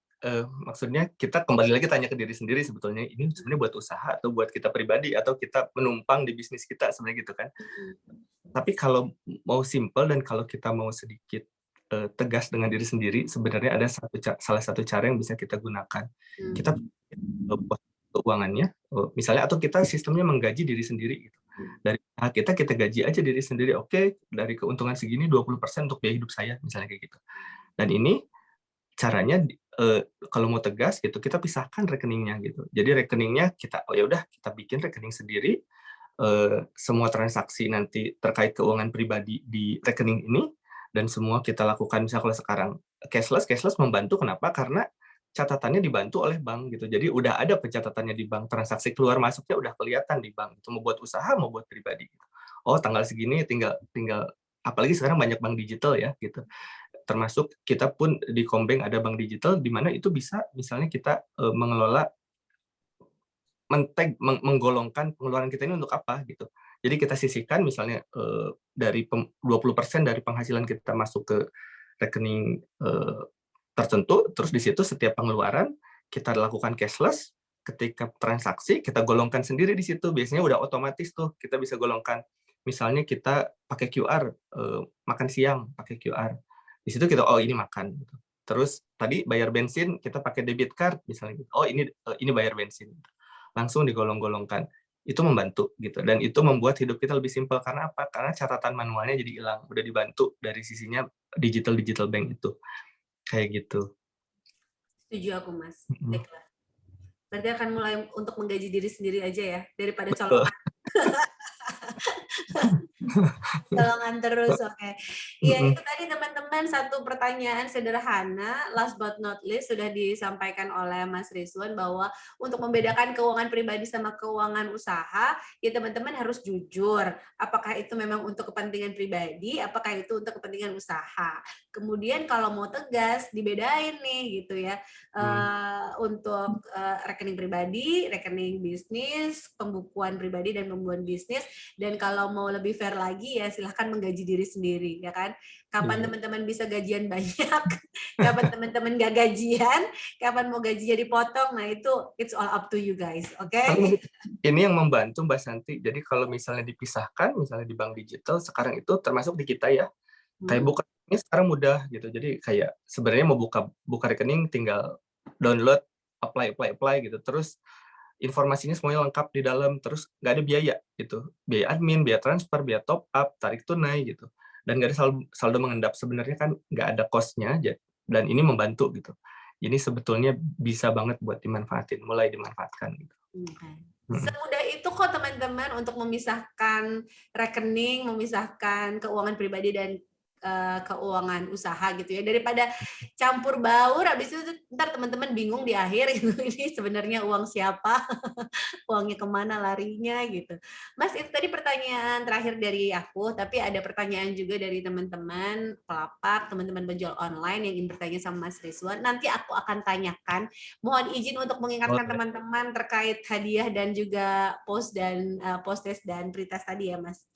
maksudnya kita kembali lagi tanya ke diri sendiri sebetulnya, ini sebenarnya buat usaha atau buat kita pribadi, atau kita menumpang di bisnis kita sebenarnya gitu kan. Tapi kalau mau simple dan kalau kita mau sedikit tegas dengan diri sendiri, sebenarnya ada salah satu cara yang bisa kita gunakan. Kita keuangannya, misalnya, atau kita sistemnya menggaji diri sendiri gitu. Dari kita gaji aja diri sendiri, oke, dari keuntungan segini 20% untuk biaya hidup saya, misalnya kayak gitu. Dan ini caranya kalau mau tegas gitu, kita pisahkan rekeningnya gitu. Jadi rekeningnya kita, ya udah kita bikin rekening sendiri, semua transaksi nanti terkait keuangan pribadi di rekening ini, dan semua kita lakukan. Misalnya kalau sekarang cashless membantu, kenapa? Karena catatannya dibantu oleh bank gitu. Jadi udah ada pencatatannya di bank, transaksi keluar masuknya udah kelihatan di bank. Itu mau buat usaha, mau buat pribadi. Gitu. Oh, tanggal segini tinggal apalagi sekarang banyak bank digital ya gitu. Termasuk kita pun di Kombank ada bank digital di mana itu bisa misalnya kita mengelola menggolongkan pengeluaran kita ini untuk apa gitu. Jadi kita sisihkan misalnya dari 20% dari penghasilan kita masuk ke rekening tertentu, terus di situ setiap pengeluaran kita lakukan cashless, ketika transaksi kita golongkan sendiri di situ, biasanya udah otomatis tuh kita bisa golongkan. Misalnya kita pakai QR, makan siang pakai QR, di situ kita oh ini makan. Terus tadi bayar bensin kita pakai debit card misalnya, oh ini bayar bensin, langsung digolong-golongkan. Itu membantu gitu, dan itu membuat hidup kita lebih simpel. Karena apa? Karena catatan manualnya jadi hilang, udah dibantu dari sisinya digital bank itu. Kayak gitu.
Setuju aku, Mas. Baiklah. Berarti akan mulai untuk menggaji diri sendiri aja ya, daripada
Betul.
colongan. Colongan terus, oke. Iya, itu tadi teman-teman satu pertanyaan sederhana, last but not least, sudah disampaikan oleh Mas Rizwan bahwa untuk membedakan keuangan pribadi sama keuangan usaha, ya teman-teman harus jujur. Apakah itu memang untuk kepentingan pribadi, apakah itu untuk kepentingan usaha. Kemudian kalau mau tegas, dibedain nih gitu ya. Untuk rekening pribadi, rekening bisnis, pembukuan pribadi dan pembukuan bisnis. Dan kalau mau lebih fair lagi ya silahkan menggaji diri sendiri ya kan. Kapan teman-teman bisa gajian banyak, kapan teman-teman gak gajian, kapan mau gajinya dipotong, nah itu it's all up to you guys, oke?
Ini yang membantu Mbak Santi. Jadi kalau misalnya dipisahkan, misalnya di bank digital sekarang itu termasuk di kita ya, kayak buka ini sekarang mudah gitu. Jadi kayak sebenarnya mau buka rekening tinggal download, apply gitu. Terus informasinya semuanya lengkap di dalam, terus nggak ada biaya gitu, biaya admin, biaya transfer, biaya top up, tarik tunai gitu, dan nggak ada saldo mengendap. Sebenarnya kan nggak ada cost-nya aja, dan ini membantu gitu. Ini sebetulnya bisa banget buat mulai dimanfaatkan gitu.
Semudah itu kok teman-teman untuk memisahkan rekening, memisahkan keuangan pribadi dan keuangan usaha gitu ya, daripada campur baur habis itu ntar teman-teman bingung di akhir gitu, ini sebenarnya uang siapa, uangnya kemana larinya gitu. Mas, itu tadi pertanyaan terakhir dari aku, tapi ada pertanyaan juga dari teman-teman pelapak, teman-teman penjual online yang ingin bertanya sama Mas Rizwan. Nanti aku akan tanyakan. Mohon izin untuk mengingatkan teman-teman terkait hadiah dan juga post test dan pretest tadi ya, Mas.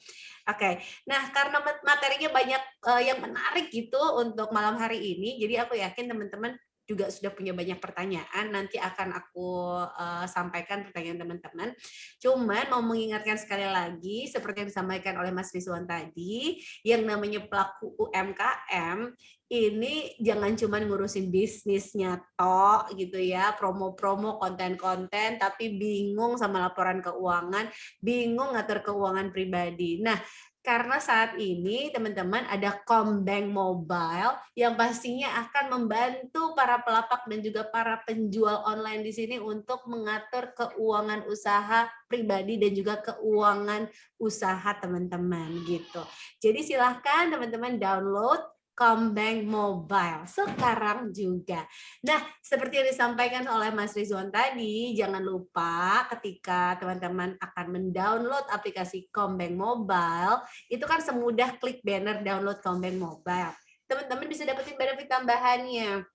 Oke. Nah, karena materinya banyak yang menarik gitu untuk malam hari ini, jadi aku yakin teman-teman juga sudah punya banyak pertanyaan, nanti akan aku sampaikan pertanyaan teman-teman. Cuman mau mengingatkan sekali lagi, seperti yang disampaikan oleh Mas Rizwan tadi, yang namanya pelaku UMKM, ini jangan cuma ngurusin bisnisnya toh gitu ya, promo-promo, konten-konten, tapi bingung sama laporan keuangan, bingung ngatur keuangan pribadi. Nah, karena saat ini teman-teman ada Kombank Mobile yang pastinya akan membantu para pelapak dan juga para penjual online di sini untuk mengatur keuangan usaha pribadi dan juga keuangan usaha teman-teman gitu. Jadi silahkan teman-teman download Kombank Mobile sekarang juga. Nah, seperti yang disampaikan oleh Mas Rizwan tadi, jangan lupa ketika teman-teman akan mendownload aplikasi Kombank Mobile, itu kan semudah klik banner download Kombank Mobile. Teman-teman bisa dapetin benefit tambahannya.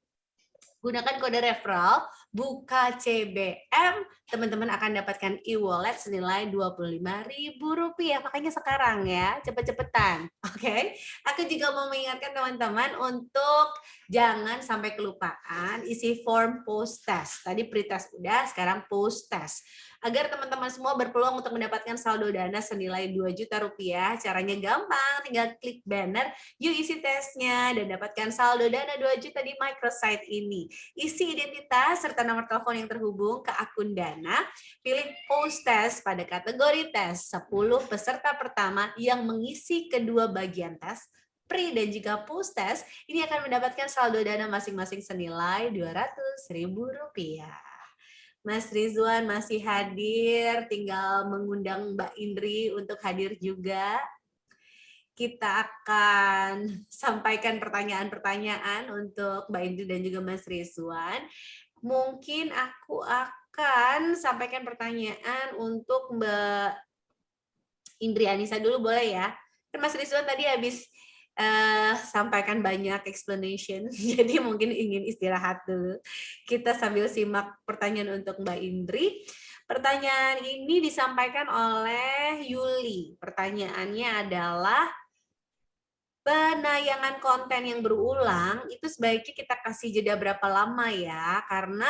Gunakan kode referral buka CBM, teman-teman akan dapatkan e-wallet senilai Rp25.000. Makanya sekarang ya, cepet-cepetan. Oke. Aku juga mau mengingatkan teman-teman untuk jangan sampai kelupaan isi form post test. Tadi pretest udah, sekarang post test. Agar teman-teman semua berpeluang untuk mendapatkan saldo dana senilai Rp2 juta. Caranya gampang, tinggal klik banner, yuk isi tesnya dan dapatkan saldo dana 2 juta di microsite ini. Isi identitas serta nomor telepon yang terhubung ke akun Dana, pilih post test pada kategori tes. 10 peserta pertama yang mengisi kedua bagian tes, pre dan juga post test, ini akan mendapatkan saldo dana masing-masing senilai Rp200.000. Mas Rizwan masih hadir, tinggal mengundang Mbak Indri untuk hadir juga. Kita akan sampaikan pertanyaan-pertanyaan untuk Mbak Indri dan juga Mas Rizwan. Mungkin aku akan sampaikan pertanyaan untuk Mbak Indri Anissa dulu, boleh ya? Kan Mas Rizwan tadi habis sampaikan banyak explanation, jadi mungkin ingin istirahat dulu. Kita sambil simak pertanyaan untuk Mbak Indri. Pertanyaan ini disampaikan oleh Yuli. Pertanyaannya adalah, penayangan konten yang berulang itu sebaiknya kita kasih jeda berapa lama ya? Karena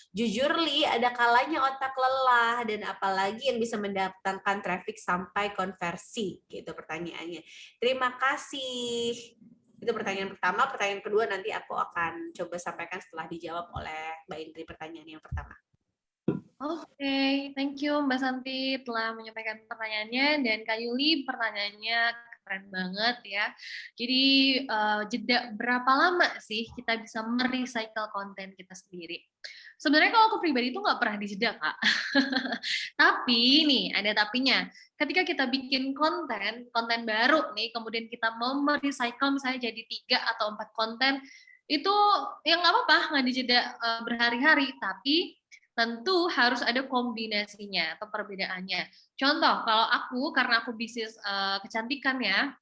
jujur Li, ada kalanya otak lelah dan apalagi yang bisa mendatangkan traffic sampai konversi, gitu pertanyaannya. Terima kasih. Itu pertanyaan pertama. Pertanyaan kedua nanti aku akan coba sampaikan setelah dijawab oleh Mbak Indri pertanyaan yang pertama.
Oke, thank you Mbak Santi telah menyampaikan pertanyaannya, dan Kak Yuli pertanyaannya keren banget ya. Jadi jeda berapa lama sih kita bisa merecycle konten kita sendiri? Sebenarnya kalau aku pribadi itu nggak pernah dijeda, Kak. Tapi nih, ada tapinya. Ketika kita bikin konten baru nih, kemudian kita mau merecycle misalnya jadi 3 atau 4 konten, itu yang nggak apa-apa, nggak dijeda berhari-hari, tapi tentu harus ada kombinasinya atau perbedaannya. Contoh, kalau aku, karena aku bisnis kecantikan ya,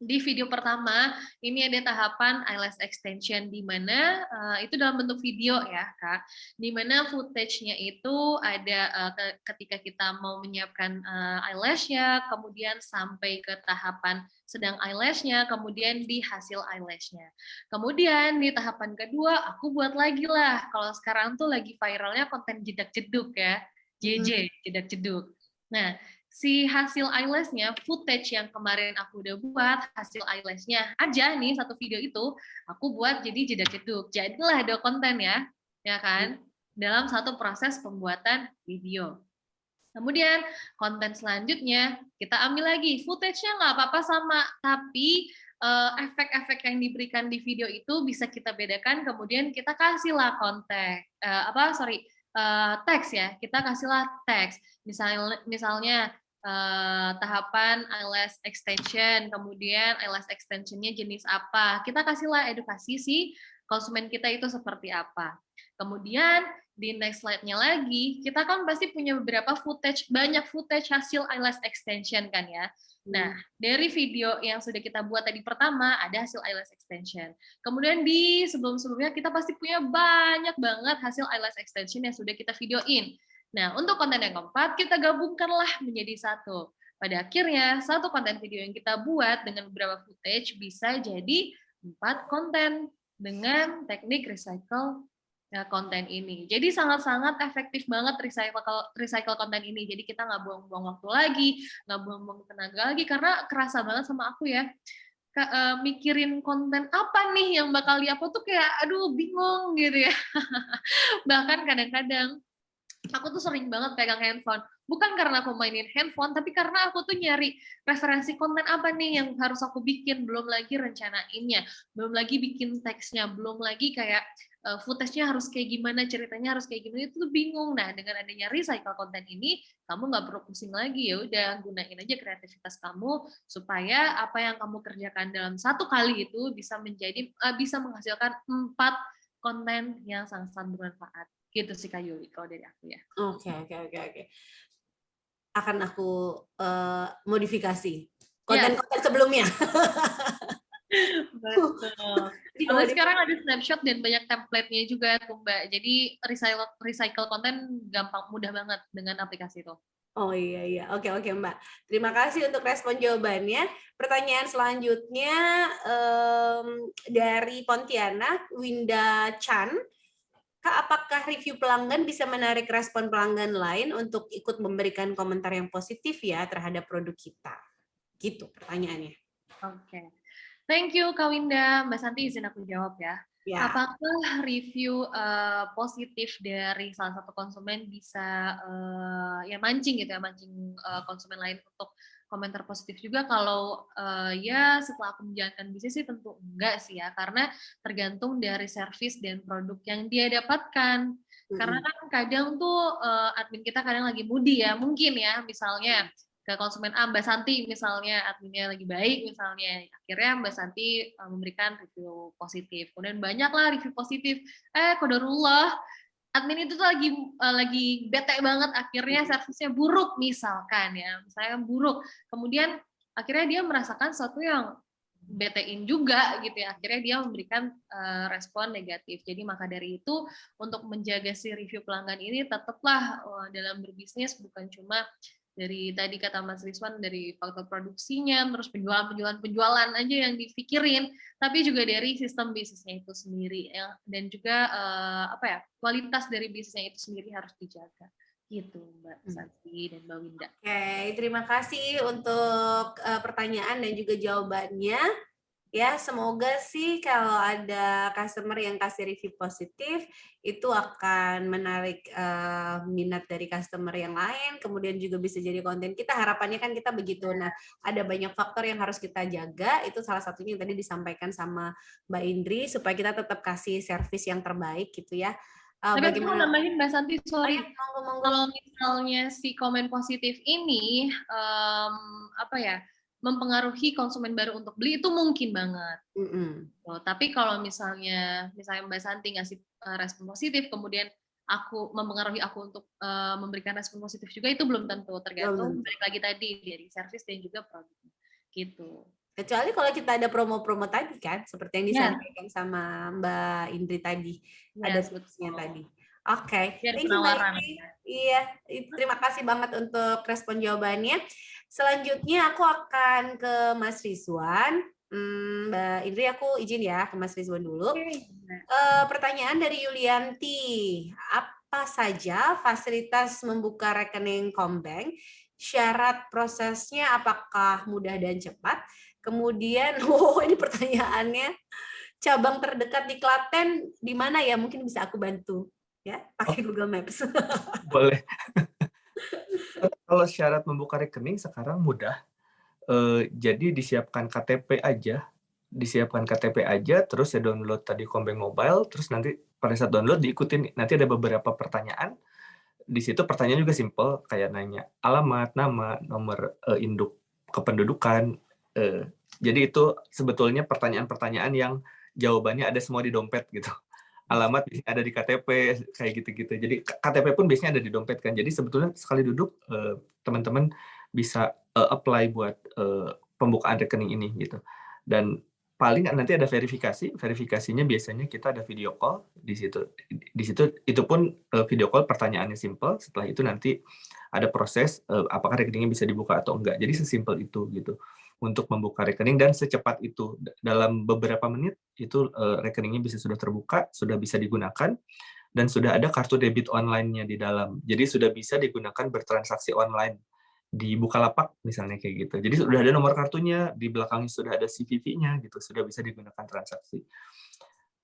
di video pertama ini ada tahapan eyelash extension, di mana itu dalam bentuk video ya Kak, di mana footage-nya itu ada ketika kita mau menyiapkan eyelash-nya, kemudian sampai ke tahapan sedang eyelash-nya, kemudian di hasil eyelash-nya. Kemudian di tahapan kedua aku buat lagi lah, kalau sekarang tuh lagi viralnya konten jedak-jeduk ya, JJ, jedak-jeduk. Nah, si hasil eyelash-nya, footage yang kemarin aku udah buat, hasil eyelash-nya aja nih, satu video itu, aku buat jadi jedak-jeduk. Jadilah ada konten ya kan? Dalam satu proses pembuatan video. Kemudian konten selanjutnya, kita ambil lagi, footage-nya nggak apa-apa sama, tapi efek-efek yang diberikan di video itu bisa kita bedakan, kemudian kita kasihlah teks ya, kita kasihlah teks. Misalnya tahapan eyelash extension, kemudian eyelash extension-nya jenis apa, kita kasihlah edukasi si konsumen kita itu seperti apa. Kemudian di next slide-nya lagi, kita kan pasti punya beberapa footage, banyak footage hasil eyelash extension kan ya. Nah, dari video yang sudah kita buat tadi pertama, ada hasil eyelash extension. Kemudian di sebelum-sebelumnya kita pasti punya banyak banget hasil eyelash extension yang sudah kita videoin. Nah, untuk konten yang keempat, kita gabungkanlah menjadi satu. Pada akhirnya, satu konten video yang kita buat dengan beberapa footage bisa jadi 4 konten dengan teknik recycle konten ini. Jadi sangat-sangat efektif banget recycle konten ini. Jadi kita nggak buang-buang waktu lagi, nggak buang-buang tenaga lagi, karena kerasa banget sama aku ya. Mikirin konten apa nih yang bakal di-upload tuh kayak, aduh bingung gitu ya. Bahkan kadang-kadang aku tuh sering banget pegang handphone. Bukan karena aku mainin handphone, tapi karena aku tuh nyari referensi konten apa nih yang harus aku bikin, belum lagi rencanainnya, belum lagi bikin teksnya, belum lagi kayak footage-nya harus kayak gimana, ceritanya harus kayak gimana, itu tuh bingung. Nah, dengan adanya recycle konten ini, kamu nggak perlu pusing lagi, ya udah gunain aja kreativitas kamu supaya apa yang kamu kerjakan dalam satu kali itu bisa menghasilkan 4 konten yang sangat-sangat bermanfaat. Gitu sih Kak Yuli kalau dari aku ya.
Oke. Akan aku modifikasi konten-konten sebelumnya.
Betul.
Jadi
Kalau
kalau di
sekarang ada snapshot dan banyak template-nya juga tuh Mbak. Jadi recycle konten gampang, mudah banget dengan aplikasi itu.
Oh iya. Oke Mbak. Terima kasih untuk respon jawabannya. Pertanyaan selanjutnya dari Pontianak, Winda Chan. Kak, apakah review pelanggan bisa menarik respon pelanggan lain untuk ikut memberikan komentar yang positif ya terhadap produk kita? Gitu pertanyaannya.
Oke. Thank you Kak Winda. Mbak Santi izin aku jawab ya.
Ya.
Apakah review positif dari salah satu konsumen bisa ya mancing gitu ya, mancing konsumen lain untuk komentar positif juga? Kalau ya setelah aku menjalankan bisnis sih tentu enggak sih ya, karena tergantung dari service dan produk yang dia dapatkan. Karena kan kadang tuh admin kita kadang lagi moody ya, mungkin ya, misalnya ke konsumen A, Mbak Santi misalnya, adminnya lagi baik misalnya, akhirnya Mbak Santi memberikan review positif. Kemudian banyaklah review positif, qadarullah, admin itu tuh lagi bete banget, akhirnya servisnya buruk misalkan ya, misalnya buruk. Kemudian akhirnya dia merasakan sesuatu yang betein juga gitu ya, akhirnya dia memberikan respon negatif. Jadi maka dari itu untuk menjaga si review pelanggan ini tetaplah dalam berbisnis bukan cuma dari tadi kata Mas Rizwan dari faktor produksinya, terus penjualan aja yang dipikirin, tapi juga dari sistem bisnisnya itu sendiri ya, dan juga kualitas dari bisnisnya itu sendiri harus dijaga. Gitu Mbak Santi dan Mbak Winda.
Oke, terima kasih untuk pertanyaan dan juga jawabannya. Ya, semoga sih kalau ada customer yang kasih review positif, itu akan menarik minat dari customer yang lain, kemudian juga bisa jadi konten kita. Harapannya kan kita begitu. Nah, ada banyak faktor yang harus kita jaga, itu salah satunya yang tadi disampaikan sama Mbak Indri, supaya kita tetap kasih service yang terbaik gitu ya.
Tapi aku mau nambahin Mbak Santi, sorry.
Monggo.
Kalau misalnya si komen positif ini, mempengaruhi konsumen baru untuk beli, itu mungkin banget. Tapi kalau misalnya Mbak Santi ngasih respon positif, kemudian mempengaruhi aku untuk memberikan respon positif juga, itu belum tentu, tergantung balik lagi tadi dari service dan juga produk gitu.
Kecuali kalau kita ada promo-promo tadi kan, seperti yang disampaikan sama Mbak Indri tadi, ada tipsnya tadi. Oke, thank you Mbak Indri. Iya, terima kasih banget untuk respon jawabannya. Selanjutnya aku akan ke Mas Rizwan. Mbak Indri, aku izin ya ke Mas Rizwan dulu. Pertanyaan dari Yulianti. Apa saja fasilitas membuka rekening Kombank? Syarat prosesnya apakah mudah dan cepat? Kemudian, ini pertanyaannya, cabang terdekat di Klaten di mana ya? Mungkin bisa aku bantu ya, pakai Google Maps.
Boleh. Kalau syarat membuka rekening sekarang mudah. Jadi disiapkan KTP aja, terus ya download tadi Kombank Mobile, terus nanti pada saat download diikutin, nanti ada beberapa pertanyaan. Di situ pertanyaan juga simple, kayak nanya alamat, nama, nomor induk kependudukan. Jadi itu sebetulnya pertanyaan-pertanyaan yang jawabannya ada semua di dompet gitu. Alamat ada di KTP, kayak gitu-gitu. Jadi KTP pun biasanya ada di dompet kan. Jadi sebetulnya sekali duduk teman-teman bisa apply buat pembukaan rekening ini gitu. Dan paling nanti ada verifikasinya biasanya kita ada video call di situ itu pun video call pertanyaannya simple, setelah itu nanti ada proses apakah rekeningnya bisa dibuka atau enggak. Jadi sesimpel itu gitu untuk membuka rekening, dan secepat itu dalam beberapa menit itu rekeningnya sudah terbuka, sudah bisa digunakan, dan sudah ada kartu debit online-nya di dalam. Jadi sudah bisa digunakan bertransaksi online di Bukalapak misalnya kayak gitu. Jadi sudah ada nomor kartunya, di belakangnya sudah ada CVV-nya gitu, sudah bisa digunakan transaksi.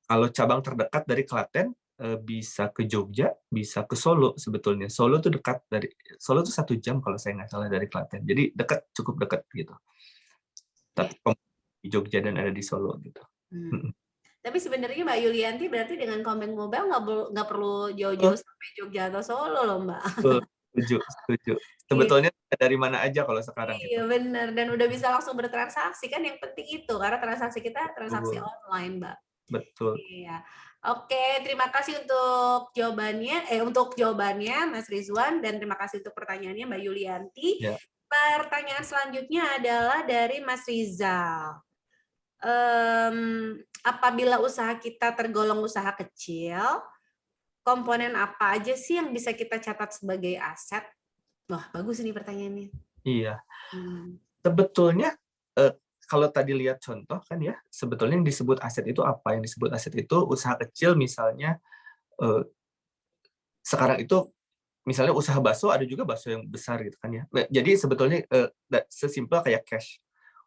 Kalau cabang terdekat dari Klaten bisa ke Jogja, bisa ke Solo sebetulnya. Solo tuh 1 jam kalau saya nggak salah dari Klaten. Jadi cukup dekat gitu. Tapi di Jogja dan ada di Solo gitu.
Tapi sebenarnya Mbak Yulianti berarti dengan Kombank Mobile nggak perlu jauh-jauh sampai Jogja atau Solo loh Mbak.
Setuju. Sebetulnya dari mana aja kalau sekarang.
Iya benar, dan udah bisa langsung bertransaksi kan, yang penting itu karena transaksi kita transaksi online Mbak.
Betul.
Iya. Oke, terima kasih untuk jawabannya Mas Rizwan, dan terima kasih untuk pertanyaannya Mbak Yulianti. Ya. Pertanyaan selanjutnya adalah dari Mas Rizal. apabila usaha kita tergolong usaha kecil, komponen apa aja sih yang bisa kita catat sebagai aset? Wah, bagus nih pertanyaannya.
Iya.
Hmm.
Sebetulnya kalau tadi lihat contoh kan ya, sebetulnya yang disebut aset itu apa? Yang disebut aset itu usaha kecil misalnya sekarang itu misalnya usaha bakso, ada juga bakso yang besar gitu kan ya. Nah, jadi sebetulnya sesimpel kayak cash.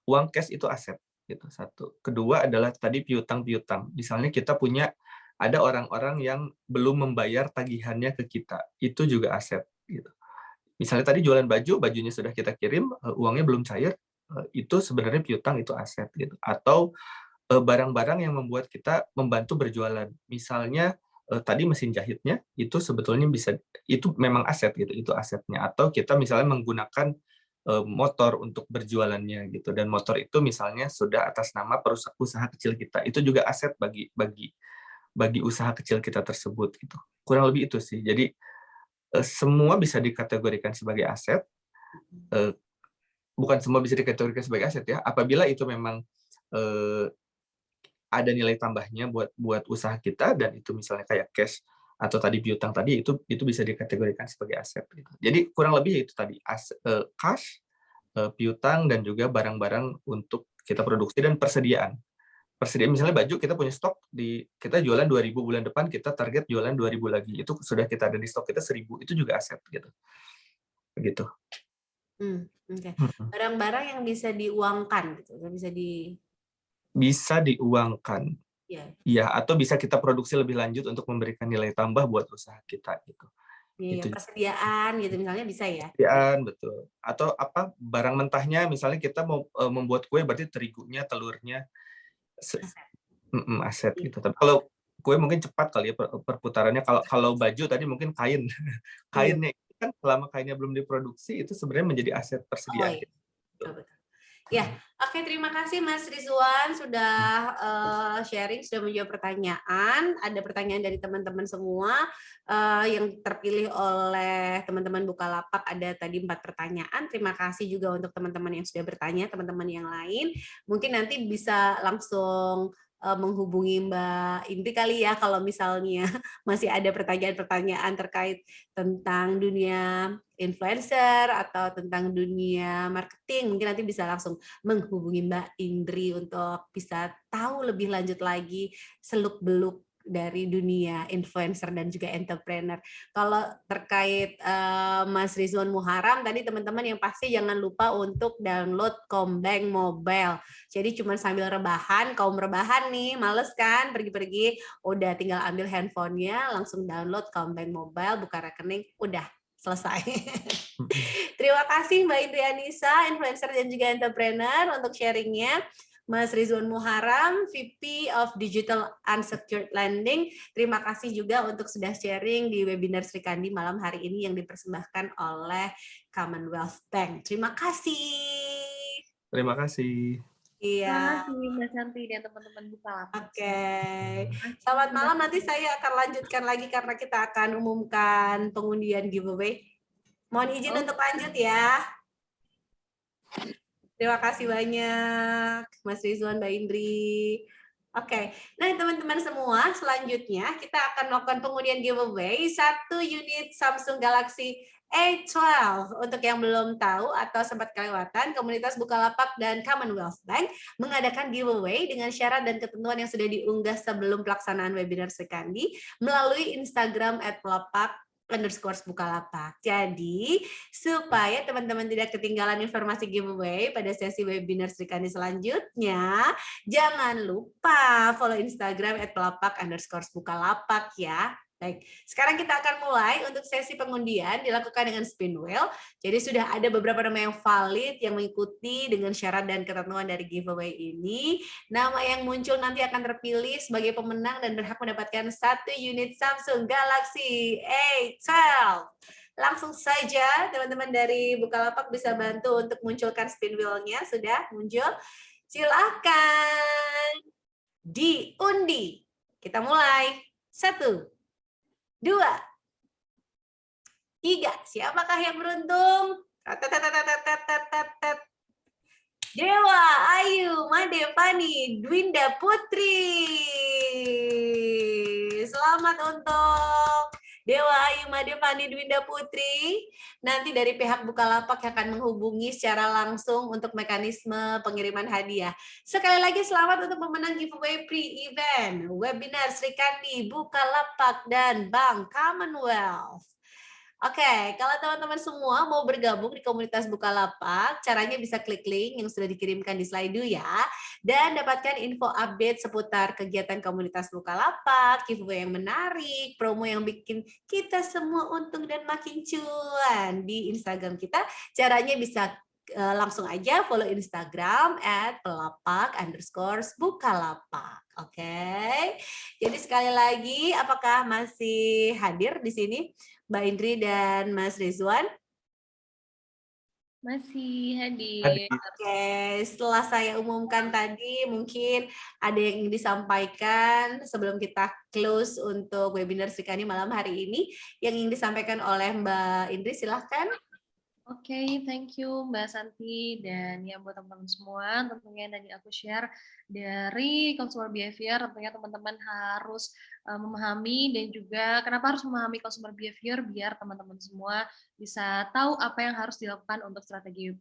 Uang cash itu aset gitu, satu. Kedua adalah tadi piutang-piutang. Misalnya kita punya ada orang-orang yang belum membayar tagihannya ke kita. Itu juga aset gitu. Misalnya tadi jualan baju, bajunya sudah kita kirim, uangnya belum cair, itu sebenarnya piutang, itu aset gitu. Atau barang-barang yang membuat kita membantu berjualan. Misalnya tadi mesin jahitnya itu sebetulnya bisa, itu memang aset gitu, itu asetnya. Atau kita misalnya menggunakan motor untuk berjualannya gitu, dan motor itu misalnya sudah atas nama usaha kecil kita, itu juga aset bagi usaha kecil kita tersebut gitu. Kurang lebih itu sih. Jadi semua bisa dikategorikan sebagai aset. Bukan semua bisa dikategorikan sebagai aset ya. Apabila itu memang ada nilai tambahnya buat usaha kita, dan itu misalnya kayak cash atau tadi piutang tadi, itu bisa dikategorikan sebagai aset gitu. Jadi kurang lebih itu tadi cash, piutang, dan juga barang-barang untuk kita produksi dan persediaan. Persediaan misalnya baju, kita punya stok kita jualan 2.000, bulan depan kita target jualan 2.000 lagi. Itu sudah kita ada di stok kita 1.000, itu juga aset gitu. Begitu.
Okay. Barang-barang yang bisa diuangkan gitu,
bisa diuangkan.
Ya,
atau bisa kita produksi lebih lanjut untuk memberikan nilai tambah buat usaha kita gitu.
Iya, persediaan gitu misalnya bisa ya.
Persediaan, betul. Atau apa barang mentahnya, misalnya kita mau membuat kue, berarti terigunya, telurnya aset gitu. Tapi kalau kue mungkin cepat kali ya perputarannya. Kalau baju tadi mungkin kain. Kainnya kan selama kainnya belum diproduksi, itu sebenarnya menjadi aset persediaan.
Iya. Betul. Ya, oke, terima kasih Mas Rizwan sudah sharing, sudah menjawab pertanyaan. Ada pertanyaan dari teman-teman semua yang terpilih oleh teman-teman Bukalapak. Ada tadi 4 pertanyaan. Terima kasih juga untuk teman-teman yang sudah bertanya, teman-teman yang lain. Mungkin nanti bisa langsung menghubungi Mbak Indri kali ya, kalau misalnya masih ada pertanyaan-pertanyaan terkait tentang dunia influencer atau tentang dunia marketing. Mungkin nanti bisa langsung menghubungi Mbak Indri untuk bisa tahu lebih lanjut lagi seluk-beluk dari dunia influencer dan juga entrepreneur. Kalau terkait Mas Rizwan Muharam tadi, teman-teman yang pasti jangan lupa untuk download Kombank Mobile. Jadi cuma sambil rebahan, kaum rebahan nih, males kan pergi-pergi, udah tinggal ambil handphonenya, langsung download Kombank Mobile, buka rekening, udah selesai. Terima kasih Mbak Indri Anissa, influencer dan juga entrepreneur, untuk sharingnya. Mas Rizwan Muharam, VP of Digital Unsecured Lending. Terima kasih juga untuk sudah sharing di webinar Sri Kandi malam hari ini yang dipersembahkan oleh Commonwealth Bank. Terima kasih.
Terima kasih.
Iya.
Terima kasih Mbak Santi dan teman-teman Bukalapak.
Oke. Selamat malam. Nanti saya akan lanjutkan lagi karena kita akan umumkan pengundian giveaway. Mohon izin untuk lanjut ya. Terima kasih banyak, Mas Rizwan, Mbak Indri. Oke, nah teman-teman semua, selanjutnya kita akan melakukan pengundian giveaway 1 unit Samsung Galaxy A12. Untuk yang belum tahu atau sempat kelewatan, komunitas Bukalapak dan Commonwealth Bank mengadakan giveaway dengan syarat dan ketentuan yang sudah diunggah sebelum pelaksanaan webinar Sri Kandi melalui Instagram @pelapak_Bukalapak. Jadi, supaya teman-teman tidak ketinggalan informasi giveaway pada sesi webinar Sri Kandi selanjutnya, jangan lupa follow Instagram @pelapak_Bukalapak ya. Baik, sekarang kita akan mulai. Untuk sesi pengundian dilakukan dengan spin wheel. Jadi sudah ada beberapa nama yang valid yang mengikuti dengan syarat dan ketentuan dari giveaway ini. Nama yang muncul nanti akan terpilih sebagai pemenang dan berhak mendapatkan 1 unit Samsung Galaxy A12. Langsung saja teman-teman dari Bukalapak bisa bantu untuk munculkan spin wheel-nya. Sudah muncul? Silakan diundi. Kita mulai. 1, 2, 3. Siapakah yang beruntung? Dewa Ayu Madevani Dwinda Putri. Selamat untuk Dewa Ayu Madevani Dwinda Putri. Nanti dari pihak Bukalapak akan menghubungi secara langsung untuk mekanisme pengiriman hadiah. Sekali lagi selamat untuk pemenang giveaway pre-event webinar Sri Kandi, Bukalapak, dan Bank Commonwealth. Oke, kalau teman-teman semua mau bergabung di komunitas Bukalapak, caranya bisa klik link yang sudah dikirimkan di slide ya, dan dapatkan info update seputar kegiatan komunitas Bukalapak, giveaway yang menarik, promo yang bikin kita semua untung dan makin cuan di Instagram kita. Caranya bisa langsung aja follow Instagram @pelapak_bukalapak. Oke, jadi sekali lagi, apakah masih hadir di sini Mbak Indri dan Mas Rizwan?
Masih hadir.
Oke, setelah saya umumkan tadi, mungkin ada yang ingin disampaikan sebelum kita close untuk webinar Sri Kandi malam hari ini. Yang ingin disampaikan oleh Mbak Indri, silahkan.
Oke, thank you Mbak Santi, dan ya buat teman-teman semua, tentunya yang tadi aku share dari consumer behavior, tentunya teman-teman harus memahami, dan juga kenapa harus memahami consumer behavior, biar teman-teman semua bisa tahu apa yang harus dilakukan untuk strategi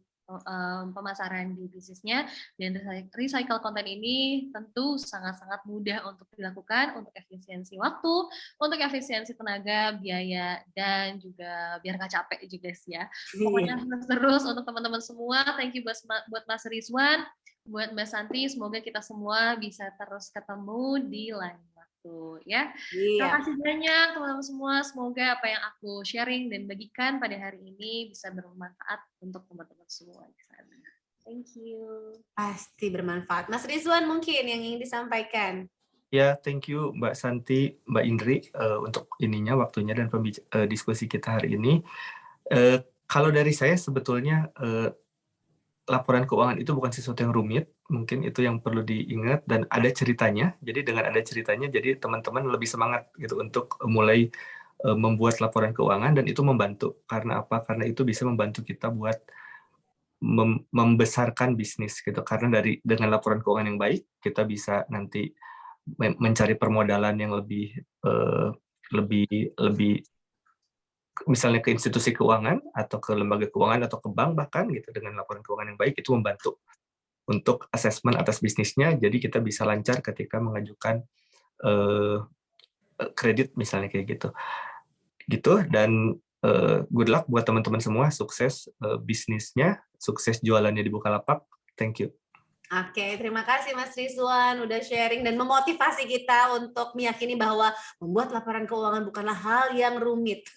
pemasaran di bisnisnya. Dan recycle konten ini tentu sangat-sangat mudah untuk dilakukan, untuk efisiensi waktu, untuk efisiensi tenaga, biaya, dan juga biar nggak capek juga sih ya. Pokoknya terus untuk teman-teman semua. Thank you buat Mas Rizwan, buat Mbak Santi. Semoga kita semua bisa terus ketemu di lain waktu ya. Terima kasih banyak teman-teman semua. Semoga apa yang aku sharing dan bagikan pada hari ini bisa bermanfaat untuk teman-teman semua di sana. Thank you.
Pasti bermanfaat. Mas Rizwan mungkin yang ingin disampaikan.
Ya, thank you Mbak Santi, Mbak Indri untuk ininya, waktunya, dan diskusi kita hari ini. Kalau dari saya sebetulnya laporan keuangan itu bukan sesuatu yang rumit, mungkin itu yang perlu diingat, dan ada ceritanya. Jadi dengan ada ceritanya, jadi teman-teman lebih semangat gitu untuk mulai membuat laporan keuangan, dan itu membantu. Karena apa? Karena itu bisa membantu kita buat membesarkan bisnis gitu. Karena dengan laporan keuangan yang baik, kita bisa nanti mencari permodalan yang lebih misalnya ke institusi keuangan atau ke lembaga keuangan atau ke bank bahkan gitu. Dengan laporan keuangan yang baik itu membantu untuk asesmen atas bisnisnya, jadi kita bisa lancar ketika mengajukan kredit misalnya kayak gitu. Dan good luck buat teman-teman semua, sukses bisnisnya, sukses jualannya di Bukalapak. Thank you.
Oke, terima kasih Mas Rizwan udah sharing dan memotivasi kita untuk meyakini bahwa membuat laporan keuangan bukanlah hal yang rumit.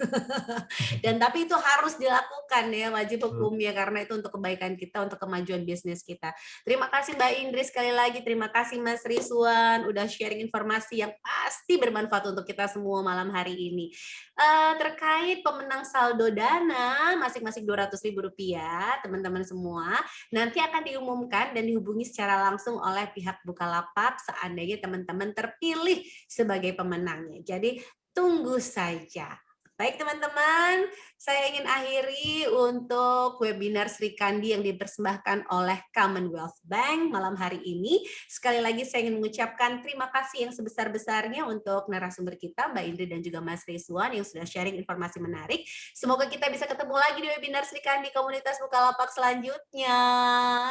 Dan tapi itu harus dilakukan ya, wajib hukumnya, karena itu untuk kebaikan kita, untuk kemajuan bisnis kita. Terima kasih Mbak Indri sekali lagi, terima kasih Mas Rizwan udah sharing informasi yang pasti bermanfaat untuk kita semua malam hari ini. Terkait pemenang saldo dana masing-masing Rp200.000, teman-teman semua, nanti akan diumumkan dan dihubungi secara langsung oleh pihak Bukalapak seandainya teman-teman terpilih sebagai pemenangnya. Jadi tunggu saja. Baik teman-teman, saya ingin akhiri untuk webinar Sri Kandi yang dipersembahkan oleh Commonwealth Bank malam hari ini. Sekali lagi saya ingin mengucapkan terima kasih yang sebesar-besarnya untuk narasumber kita, Mbak Indri dan juga Mas Rizwan yang sudah sharing informasi menarik. Semoga kita bisa ketemu lagi di webinar Sri Kandi Komunitas Bukalapak selanjutnya.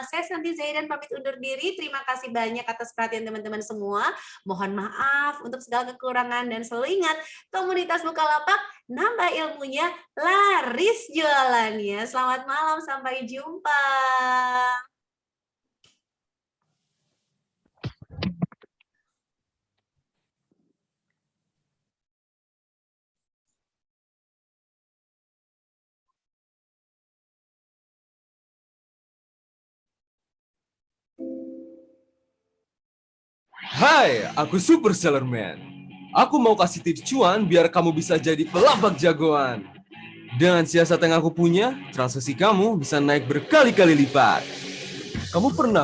Saya Santi Zaidan pamit undur diri. Terima kasih banyak atas perhatian teman-teman semua. Mohon maaf untuk segala kekurangan dan selalu ingat, komunitas Bukalapak nambah ilmunya, laris jualannya. Selamat malam, sampai jumpa.
Hai, aku Super Seller Man. Aku mau kasih tips cuan biar kamu bisa jadi pelabak jagoan. Dengan siasat yang aku punya, transaksi kamu bisa naik berkali-kali lipat. Kamu pernah